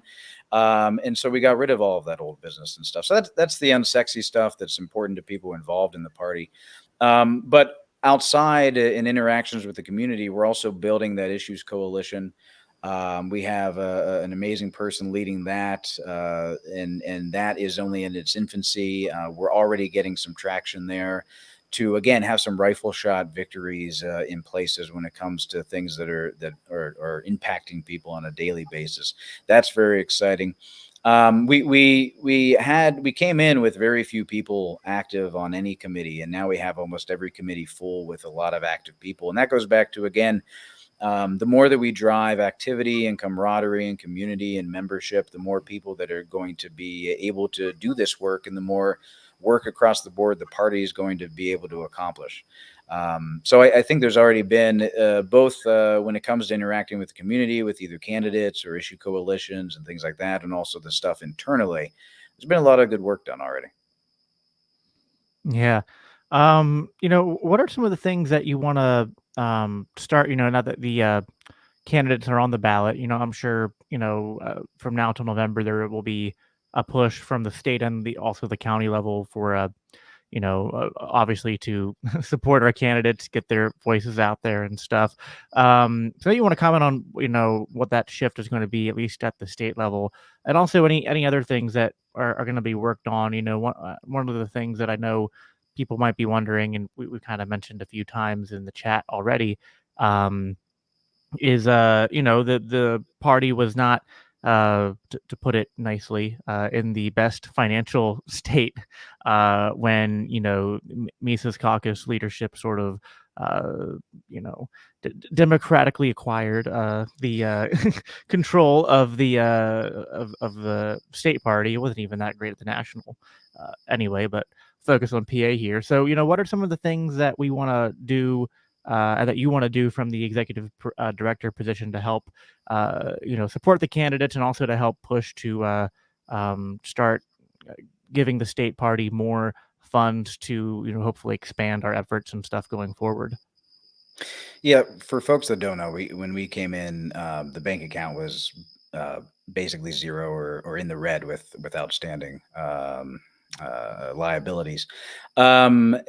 And so we got rid of all of that old business and stuff. So that's the unsexy stuff that's important to people involved in the party. But outside in interactions with the community, we're also building that issues coalition. We have an amazing person leading that, and that is only in its infancy. We're already getting some traction there to, again, have some rifle shot victories in places when it comes to things that are impacting people on a daily basis. That's very exciting. We came in with very few people active on any committee, and now we have almost every committee full with a lot of active people. And that goes back to, again, the more that we drive activity and camaraderie and community and membership, the more people that are going to be able to do this work, and the more work across the board the party is going to be able to accomplish. So I think there's already been both when it comes to interacting with the community, with either candidates or issue coalitions and things like that, and also the stuff internally. There's been a lot of good work done already. Yeah. What are some of the things that you want to start, now that the candidates are on the ballot? I'm sure, from now till November, there will be a push from the state and also the county level for, obviously to support our candidates, get their voices out there and stuff. So you want to comment on, what that shift is going to be, at least at the state level, and also any other things that are going to be worked on. One of the things that I know people might be wondering, and we kind of mentioned a few times in the chat already, is the party was not, to put it nicely, in the best financial state when Mises Caucus leadership sort of democratically acquired the control of the of the state party. It wasn't even that great at the national anyway, but focus on PA here. So what are some of the things that we want to do, that you want to do from the executive director position to help, support the candidates, and also to help push to start giving the state party more funds to, hopefully expand our efforts and stuff going forward? Yeah, for folks that don't know, when we came in, the bank account was basically zero or in the red with outstanding liabilities. You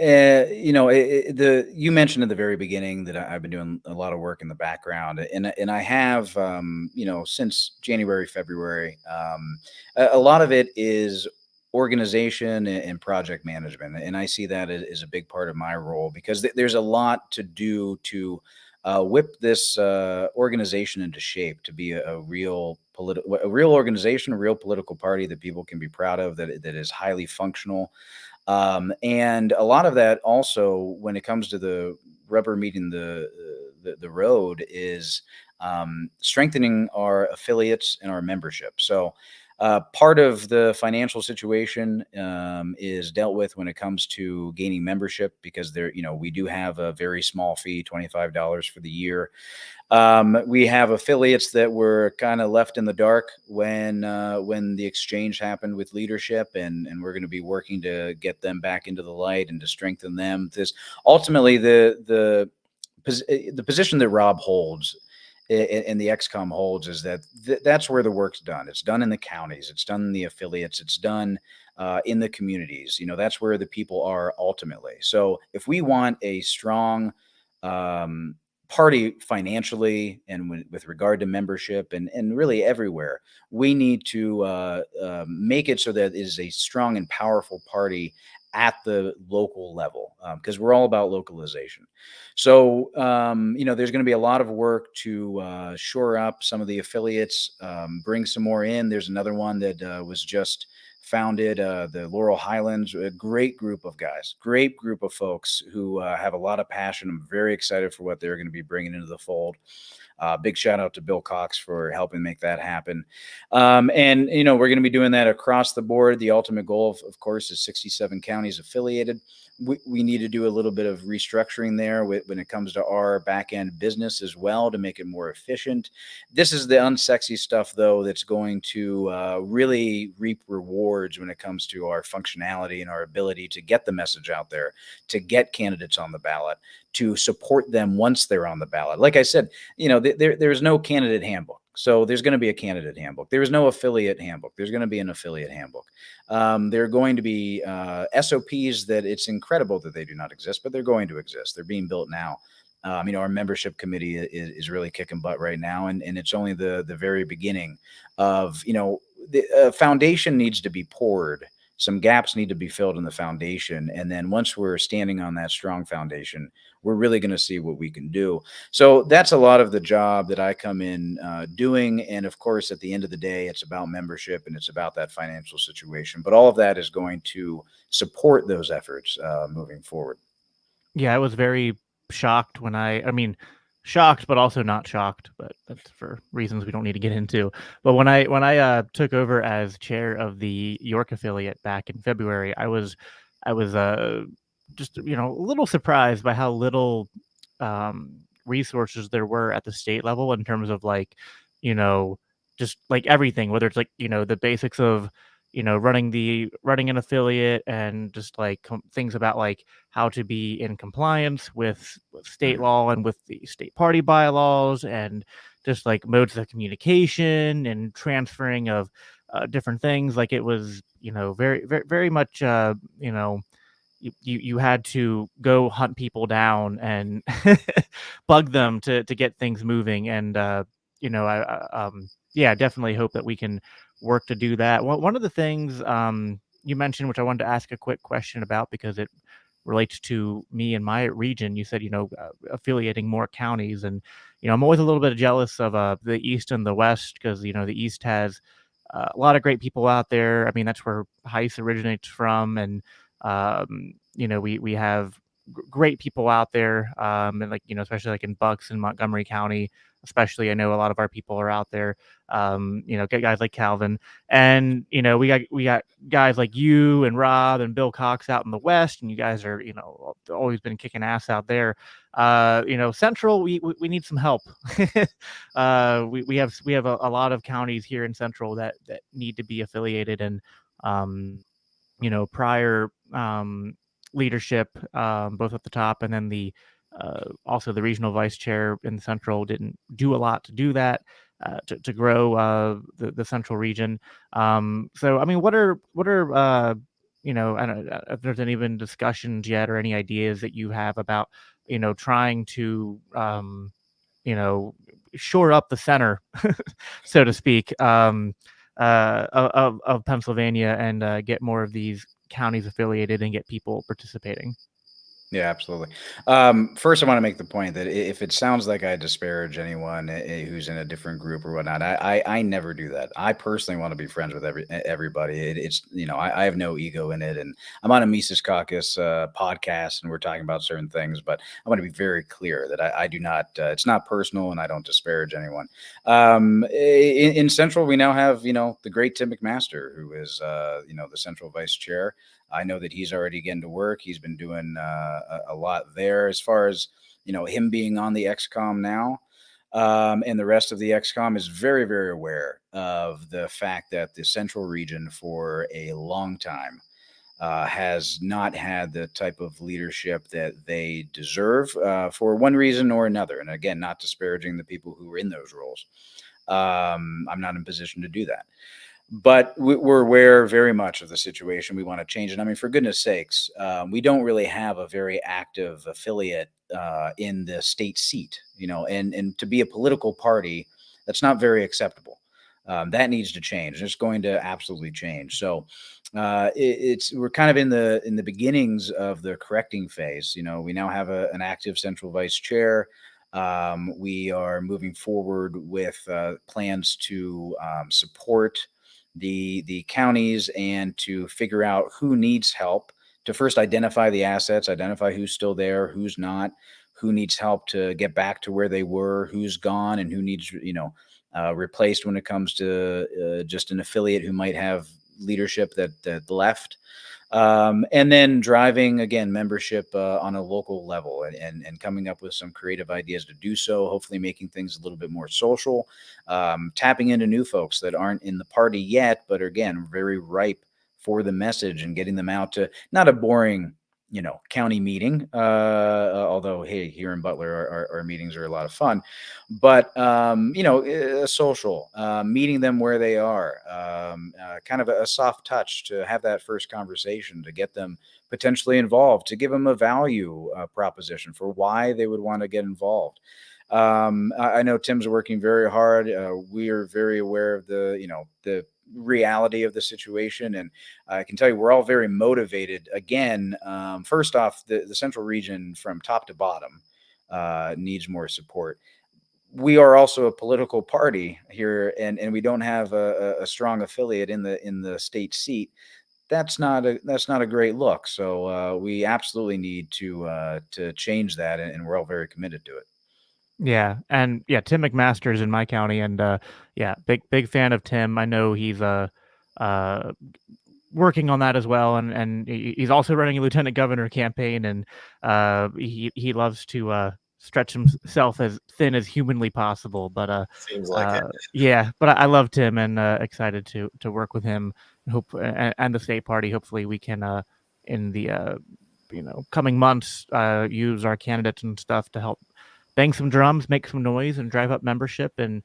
mentioned at the very beginning that I've been doing a lot of work in the background, and I have, since January, February. A lot of it is organization and project management, and I see that as a big part of my role, because there's a lot to do to whip this organization into shape to be a real organization, a real political party that people can be proud of, that is highly functional. And a lot of that also, when it comes to the rubber meeting the road, is strengthening our affiliates and our membership. So Part of the financial situation is dealt with when it comes to gaining membership, because we do have a very small fee, $25 for the year. We have affiliates that were kind of left in the dark when the exchange happened with leadership, and we're going to be working to get them back into the light and to strengthen them. This ultimately the position that Rob holds and the XCOM holds is that that's where the work's done. It's done in the counties. It's done in the affiliates. It's done in the communities. That's where the people are ultimately. So if we want a strong party financially and with regard to membership and really everywhere, we need to make it so that it is a strong and powerful party at the local level, because we're all about localization. So, there's going to be a lot of work to shore up some of the affiliates, bring some more in. There's another one that was just founded, the Laurel Highlands, a great group of guys, great group of folks who have a lot of passion. I'm very excited for what they're going to be bringing into the fold. Big shout out to Bill Cox for helping make that happen. And, we're going to be doing that across the board. The ultimate goal, of course, is 67 counties affiliated. We need to do a little bit of restructuring there when it comes to our back end business as well, to make it more efficient. This is the unsexy stuff, though, that's going to really reap rewards when it comes to our functionality and our ability to get the message out there, to get candidates on the ballot, to support them once they're on the ballot. Like I said, there's no candidate handbook. So there's going to be a candidate handbook. There is no affiliate handbook. There's going to be an affiliate handbook. There are going to be SOPs that it's incredible that they do not exist, but they're going to exist. They're being built now. Our membership committee is really kicking butt right now, and it's only the very beginning of, the foundation needs to be poured. Some gaps need to be filled in the foundation. And then once we're standing on that strong foundation, we're really going to see what we can do. So that's a lot of the job that I come in doing. And of course, at the end of the day, it's about membership and it's about that financial situation. But all of that is going to support those efforts moving forward. Yeah, I was very shocked when shocked, but also not shocked, but that's for reasons we don't need to get into. But when I took over as chair of the York affiliate back in February, I was just a little surprised by how little resources there were at the state level in terms of just like everything, whether it's the basics of running an affiliate and just things about how to be in compliance with state law and with the state party bylaws, and just modes of communication and transferring of different things. It was very, very, very much you had to go hunt people down and bug them to get things moving. And I definitely hope that we can work to do that. One of the things you mentioned, which I wanted to ask a quick question about because it relates to me and my region, you said affiliating more counties, and I'm always a little bit jealous of the East and the West, because the East has a lot of great people out there. I mean, that's where Heist originates from, and we have great people out there, and especially in Bucks and Montgomery County, especially. I know a lot of our people are out there. Get guys like Calvin, and we got guys like you and Rob and Bill Cox out in the West, and you guys are always been kicking ass out there. Central, we need some help. We have a lot of counties here in Central that need to be affiliated, and prior leadership, both at the top and then also the regional vice chair in Central didn't do a lot to do that, to grow the Central region. So I mean, what are I don't know if there's any been discussions yet or any ideas that you have about trying to shore up the center, so to speak, of Pennsylvania, and get more of these counties affiliated and get people participating. Yeah, absolutely. First, I want to make the point that if it sounds like I disparage anyone who's in a different group or whatnot, I never do that. I personally want to be friends with everybody. It's I have no ego in it, and I'm on a Mises Caucus podcast, and we're talking about certain things. But I want to be very clear that I do not. It's not personal, and I don't disparage anyone. In Central, we now have the great Tim McMaster, who is the Central Vice Chair. I know that he's already getting to work. He's been doing a lot there as far as, him being on the XCOM now. And the rest of the XCOM is very, very aware of the fact that the Central region for a long time has not had the type of leadership that they deserve for one reason or another. And again, not disparaging the people who are in those roles. I'm not in position to do that. But we're aware very much of the situation. We want to change it. I mean, for goodness sakes, we don't really have a very active affiliate in the state seat, and to be a political party, that's not very acceptable. That needs to change. It's going to absolutely change. So we're kind of in the beginnings of the correcting phase. We now have an active central vice chair. We are moving forward with plans to support the counties and to figure out who needs help, to first identify the assets, identify who's still there, who's not, who needs help to get back to where they were, who's gone, and who needs replaced when it comes to just an affiliate who might have leadership that left. And then driving, again, membership on a local level and coming up with some creative ideas to do so, hopefully making things a little bit more social, tapping into new folks that aren't in the party yet, but are, again, very ripe for the message and getting them out to not a boring, county meeting, although, hey, here in Butler, our meetings are a lot of fun, but, a social, meeting them where they are, kind of a soft touch to have that first conversation, to get them potentially involved, to give them a value proposition for why they would want to get involved. I know Tim's working very hard. We are very aware of the reality of the situation, and I can tell you we're all very motivated. Again, first off, the central region from top to bottom needs more support. We are also a political party here, and we don't have a strong affiliate in the state seat. That's not a great look. So we absolutely need to change that, and we're all very committed to it. Yeah, and yeah, Tim McMaster's in my county, and yeah, big fan of Tim. I know he's uh working on that as well, and he's also running a lieutenant governor campaign, and he loves to stretch himself as thin as humanly possible. But Seems like it. yeah, but I love Tim and excited to work with him. And the state party. Hopefully, we can in the coming months use our candidates and stuff to help bang some drums, make some noise, and drive up membership, and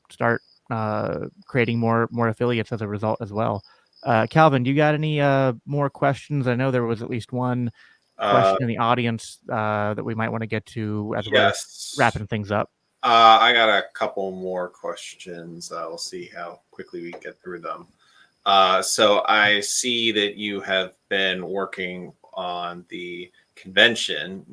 start creating more affiliates as a result as well. Calvin, do you got any more questions? I know there was at least one question in the audience that we might want to get to as Yes. we're wrapping things up. I got a couple more questions. We'll see how quickly we get through them. So I see that you have been working on the convention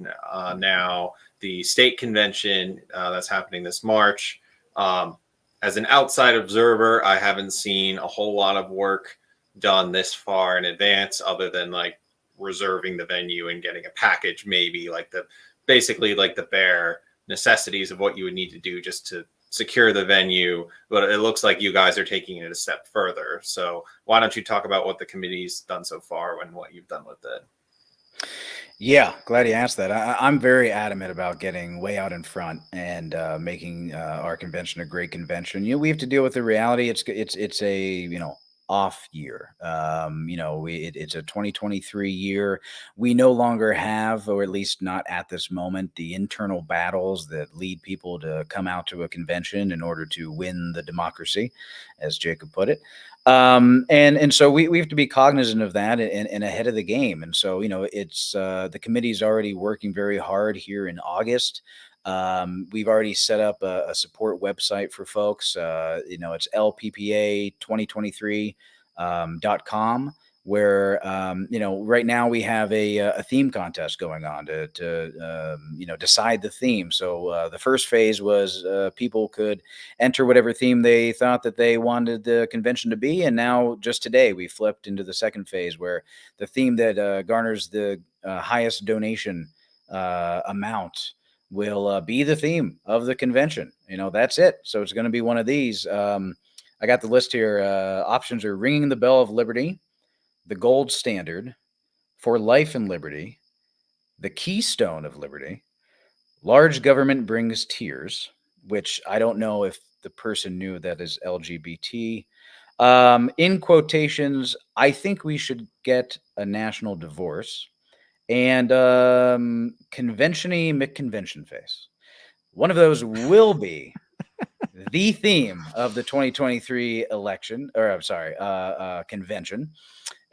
now, the state convention that's happening this March. As an outside observer, I haven't seen a whole lot of work done this far in advance, other than like reserving the venue and getting a package, maybe basically the bare necessities of what you would need to do just to secure the venue. But it looks like you guys are taking it a step further. So why don't you talk about what the committee's done so far and what you've done with it? Yeah, glad you asked that. I'm very adamant about getting way out in front and making our convention a great convention. We have to deal with the reality. It's a off year. It's a 2023 year. We no longer have, or at least not at this moment, the internal battles that lead people to come out to a convention in order to win the democracy, as Jacob put it. And so we have to be cognizant of that and ahead of the game. And so, it's the committee's already working very hard here in August. We've already set up a support website for folks. It's LPPA 2023.com, where right now we have a theme contest going on to decide the theme. So the first phase was people could enter whatever theme they thought that they wanted the convention to be, and now just today we flipped into the second phase where the theme that garners the highest donation amount will be the theme of the convention. That's it. So it's going to be one of these. I got the list here. Options are Ringing the Bell of Liberty, the Gold Standard, For Life and Liberty, the Keystone of Liberty, Large Government Brings Tears, which I don't know if the person knew that is LGBT. In quotations, I think we should get a national divorce, and Convention-y McConvention Face. One of those will be the theme of the 2023 election, or I'm sorry, convention.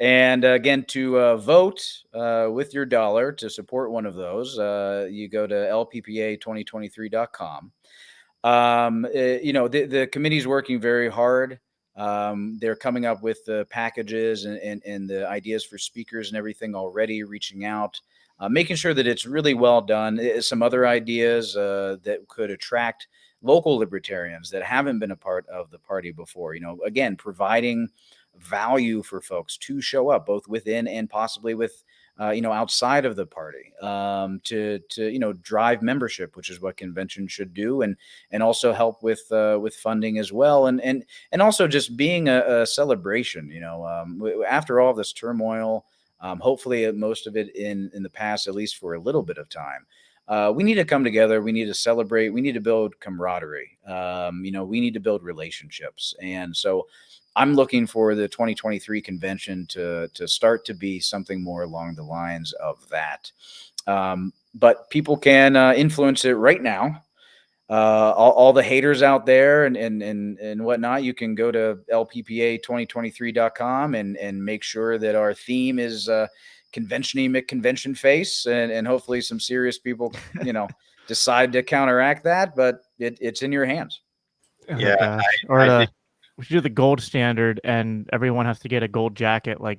And again, to vote with your dollar to support one of those, you go to LPPA2023.com. The committee's working very hard. They're coming up with the packages and the ideas for speakers and everything already, reaching out, making sure that it's really well done. Some other ideas that could attract local libertarians that haven't been a part of the party before. Again, providing value for folks to show up both within and possibly with outside of the party, to drive membership, which is what convention should do, and also help with funding as well, and also just being a celebration. After all this turmoil, hopefully most of it in the past, at least for a little bit of time, we need to come together. We need to celebrate. We need to build camaraderie. We need to build relationships, and so I'm looking for the 2023 convention to start to be something more along the lines of that. But people can influence it right now. All the haters out there and whatnot, you can go to LPPA2023.com and make sure that our theme is Convention-y McConvention Face, and hopefully some serious people, decide to counteract that, but it's in your hands. Oh, Yeah, gosh. We should do the gold standard, and everyone has to get a gold jacket, like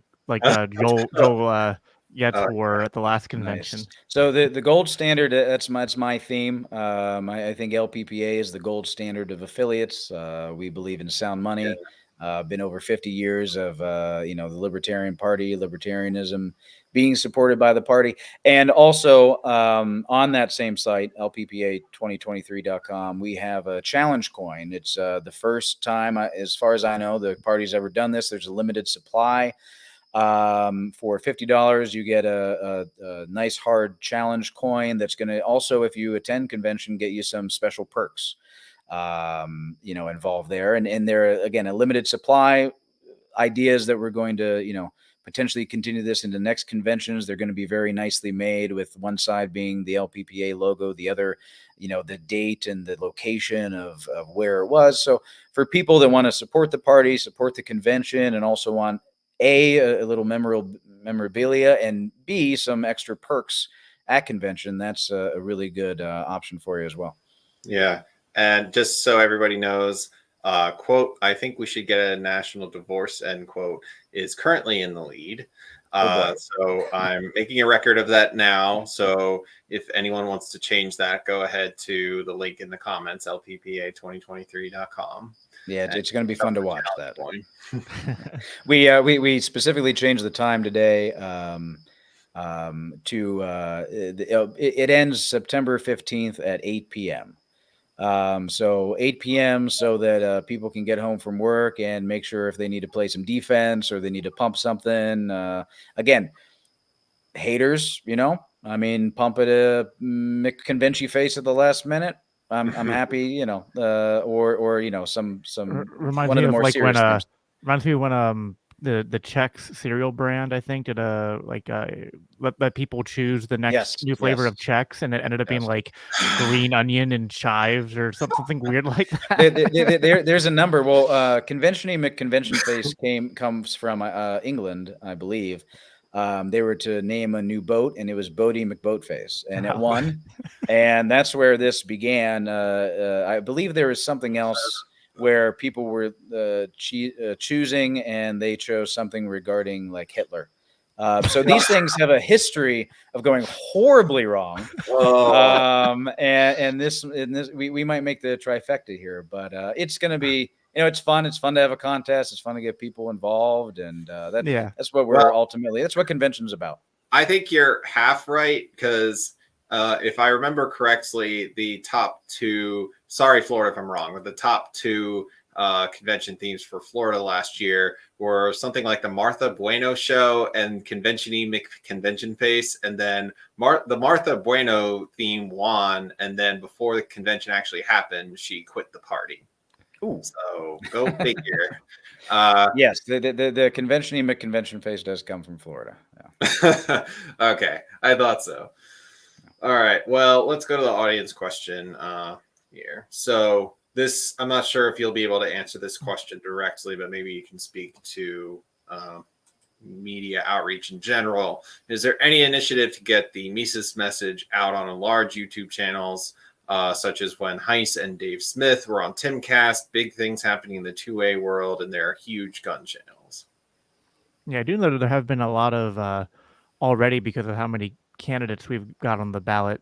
Joel gets for at the last convention. Nice. So the gold standard, that's my theme. I think LPPA is the gold standard of affiliates. We believe in sound money. Been over 50 years of the Libertarian Party, libertarianism being supported by the party, and also on that same site, LPPA2023.com, we have a challenge coin. It's the first time, as far as I know, the party's ever done this. There's a limited supply. For $50, you get a nice hard challenge coin that's going to also, if you attend convention, get you some special perks involved there. And there, again, a limited supply. Ideas that we're going to, potentially continue this into next conventions. They're going to be very nicely made, with one side being the LPPA logo, the other, the date and the location of where it was. So for people that want to support the party, support the convention, and also want a little memorabilia, and B, some extra perks at convention, that's a really good option for you as well. Yeah. And just so everybody knows, quote, I think we should get a national divorce, end quote, is currently in the lead. So I'm making a record of that now. So if anyone wants to change that, go ahead to the link in the comments, lppa2023.com. Yeah, it's going to be fun to watch that. We specifically changed the time today it ends September 15th at 8 p.m. So 8 p.m. so that people can get home from work and make sure if they need to play some defense or they need to pump something. Again, haters, pump it a McConvention Face at the last minute. I'm happy, or some reminds one me of the of more like serious when things. reminds me when the Chex cereal brand, I think, did let people choose the next new flavor of Chex, and it ended up being like green onion and chives or something weird like that. There's a number. Well, Convention-y McConvention Face comes from England, I believe. They were to name a new boat, and it was Boaty McBoatface, and it won. And that's where this began. I believe there was something else where people were choosing, and they chose something regarding like Hitler. So these things have a history of going horribly wrong. And this we might make the trifecta here, but it's going to be, it's fun. It's fun to have a contest. It's fun to get people involved, and that's what that's what convention's about. I think you're half right, because if I remember correctly, the top two, sorry, Florida, if I'm wrong, but the top two convention themes for Florida last year were something like the Martha Bueno show and Convention-y McConvention Face. And then the Martha Bueno theme won. And then before the convention actually happened, she quit the party. Ooh. So go figure. Yes, the Convention-y McConvention Face does come from Florida. Yeah. Okay, I thought so. All right, well, let's go to the audience question here. So this, I'm not sure if you'll be able to answer this question directly, but maybe you can speak to media outreach in general. Is there any initiative to get the Mises message out on a large YouTube channels, such as when Heiss and Dave Smith were on Timcast? Big things happening in the 2A world, and there are huge gun channels. Yeah, I do know that there have been a lot of already, because of how many candidates we've got on the ballot.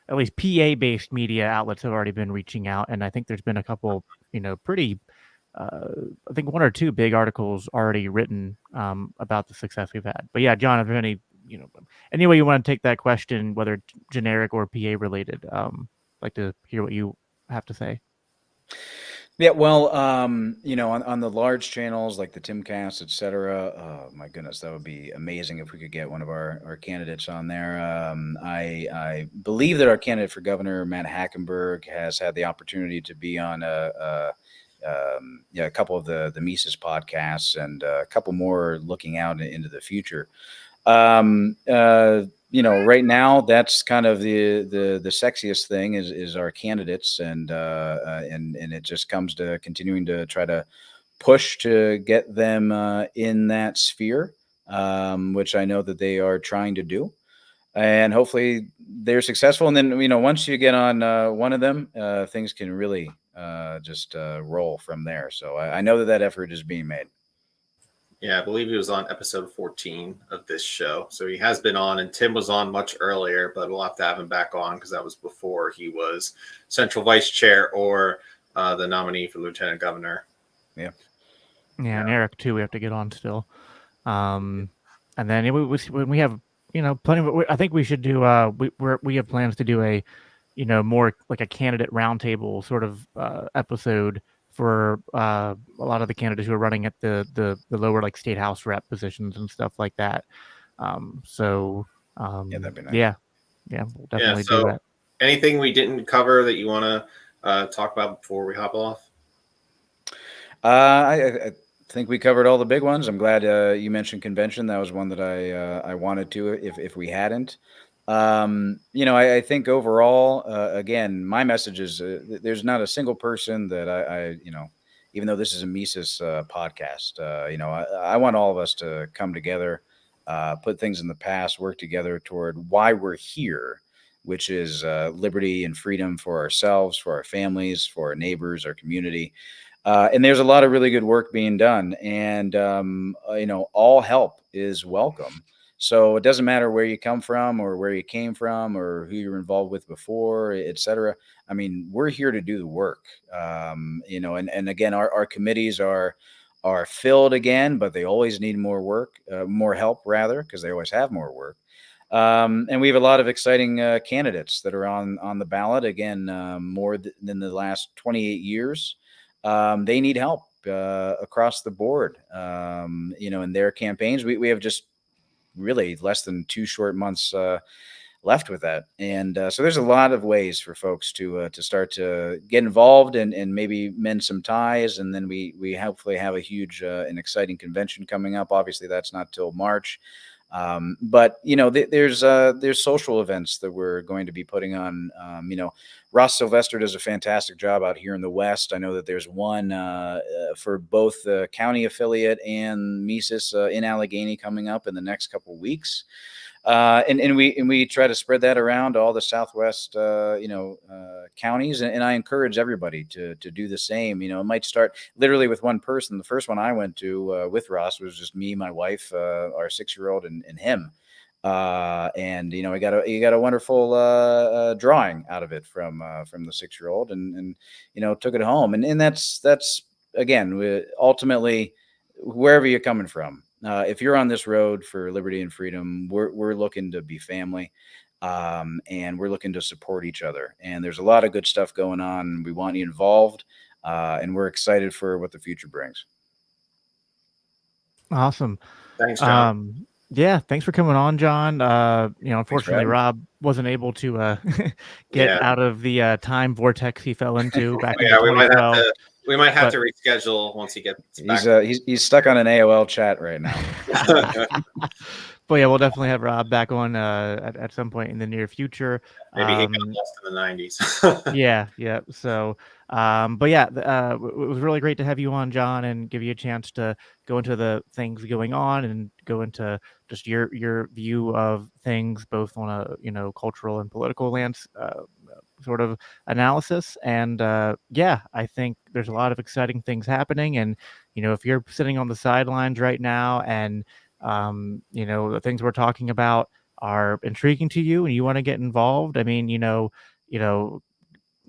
At least PA-based media outlets have already been reaching out, and I think there's been a couple, pretty, I think 1 or 2 big articles already written about the success we've had. But yeah, John, if there's any way you want to take that question, whether generic or PA related, like to hear what you have to say. Yeah, well, on the large channels like the Timcast, et cetera, oh my goodness, that would be amazing if we could get one of our candidates on there. I believe that our candidate for governor, Matt Hackenberg, has had the opportunity to be on a couple of the Mises podcasts, and a couple more looking out into the future. Right now, that's kind of the sexiest thing is our candidates, and it just comes to continuing to try to push to get them in that sphere, which I know that they are trying to do, and hopefully they're successful. And then once you get on one of them, things can really just roll from there. So I know that effort is being made. Yeah, I believe he was on episode 14 of this show. So he has been on, and Tim was on much earlier, but we'll have to have him back on because that was before he was central vice chair or the nominee for lieutenant governor. Yeah. Yeah, and Eric too, we have to get on still. And then when we have, plenty of, I think we should do, we have plans to do a, more like a candidate roundtable sort of episode for a lot of the candidates who are running at the lower like state house rep positions and stuff like that. Yeah, that'd be nice. Yeah, we'll definitely do that. Anything we didn't cover that you want to talk about before we hop off? I think we covered all the big ones. I'm glad you mentioned convention. That was one that I wanted to, if we hadn't. I think overall, again, my message is there's not a single person that I even though this is a Mises podcast, I want all of us to come together, put things in the past, work together toward why we're here, which is liberty and freedom for ourselves, for our families, for our neighbors, our community. And there's a lot of really good work being done, and all help is welcome. So it doesn't matter where you come from or where you came from or who you're involved with before, et cetera. I mean, we're here to do the work, and again, our committees are filled again, but they always need more work, more help rather, because they always have more work. And we have a lot of exciting candidates that are on the ballot again, more than the last 28 years. They need help across the board, in their campaigns. We have just really less than 2 short months left with that, and so there's a lot of ways for folks to start to get involved and maybe mend some ties, and then we hopefully have a huge and exciting convention coming up. Obviously, that's not till March, but there's social events that we're going to be putting on. Ross Sylvester does a fantastic job out here in the West. I know that there's one for both the county affiliate and Mises in Allegheny coming up in the next couple of weeks. And we try to spread that around all the Southwest, counties. And I encourage everybody to do the same. It might start literally with one person. The first one I went to with Ross was just me, my wife, our 6-year-old, and him. And we got a wonderful drawing out of it from the 6-year-old, and took it home. And that's again, ultimately, wherever you're coming from, if you're on this road for liberty and freedom, we're looking to be family, and we're looking to support each other. And there's a lot of good stuff going on. We want you involved, and we're excited for what the future brings. Awesome. Thanks, John. Yeah, thanks for coming on, John. Unfortunately, having me. Rob wasn't able to get Yeah. out of the time vortex he fell into back in Yeah, we might 2012. have but- to reschedule once he gets back. He's stuck on an AOL chat right now. But yeah, we'll definitely have Rob back on at some point in the near future. Maybe he got lost in the 90s. Yeah. So, but yeah, it was really great to have you on, John, and give you a chance to go into the things going on and go into just your view of things, both on a cultural and political sort of analysis. And yeah, I think there's a lot of exciting things happening. And if you're sitting on the sidelines right now and the things we're talking about are intriguing to you and you want to get involved, I mean,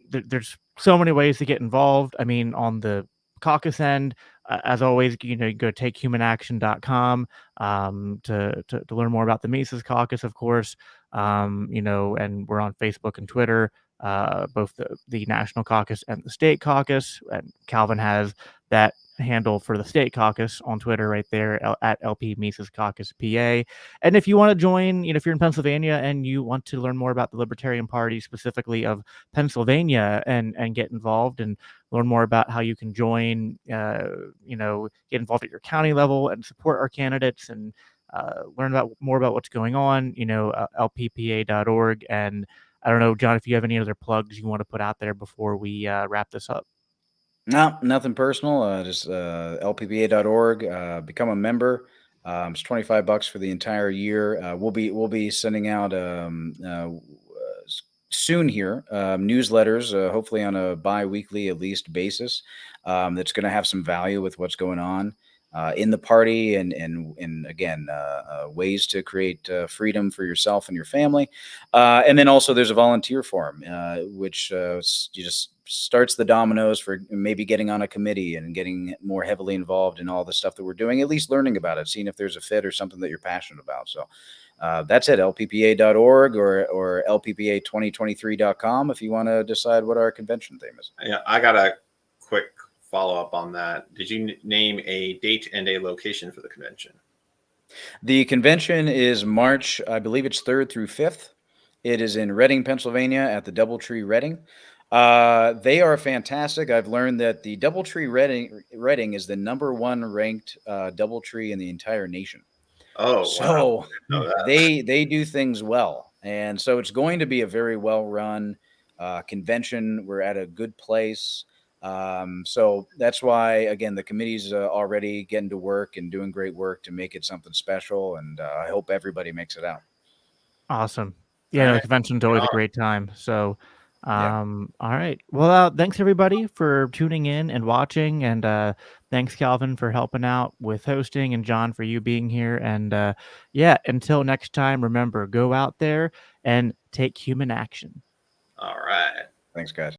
there's so many ways to get involved. I mean, on the caucus end, as always, you go to takehumanaction.com to learn more about the Mises Caucus, of course. And we're on Facebook and Twitter, both the National Caucus and the State Caucus. And Calvin has that handle for the State Caucus on Twitter right there at LP Mises Caucus PA. And if you want to join, if you're in Pennsylvania and you want to learn more about the Libertarian Party, specifically of Pennsylvania, and get involved and learn more about how you can join, get involved at your county level and support our candidates and learn more about what's going on, LPPA.org. And I don't know, John, if you have any other plugs you want to put out there before we wrap this up. No, nothing personal. Just LPPA.org. Become a member. It's $25 for the entire year. We'll be sending out soon here newsletters, hopefully on a bi-weekly at least basis. That's going to have some value with what's going on in the party, and again, ways to create freedom for yourself and your family. And then also there's a volunteer form, which you just starts the dominoes for maybe getting on a committee and getting more heavily involved in all the stuff that we're doing, at least learning about it, seeing if there's a fit or something that you're passionate about. So that's it, lppa.org or lppa2023.com if you want to decide what our convention theme is. Yeah, I got a quick follow-up on that. Did you name a date and a location for the convention? The convention is March, I believe it's 3rd through 5th. It is in Reading, Pennsylvania at the Doubletree Reading. They are fantastic. I've learned that the Doubletree Reading is the #1 ranked Doubletree in the entire nation. Oh, so wow. they do things well. And so it's going to be a very well-run convention. We're at a good place. So that's why, again, the committee's already getting to work and doing great work to make it something special. And I hope everybody makes it out. Awesome. Yeah, the convention's always a great time. So, all right. Well, thanks everybody for tuning in and watching. And thanks, Calvin, for helping out with hosting, and John for you being here. And yeah, until next time, remember, go out there and take human action. All right. Thanks, guys.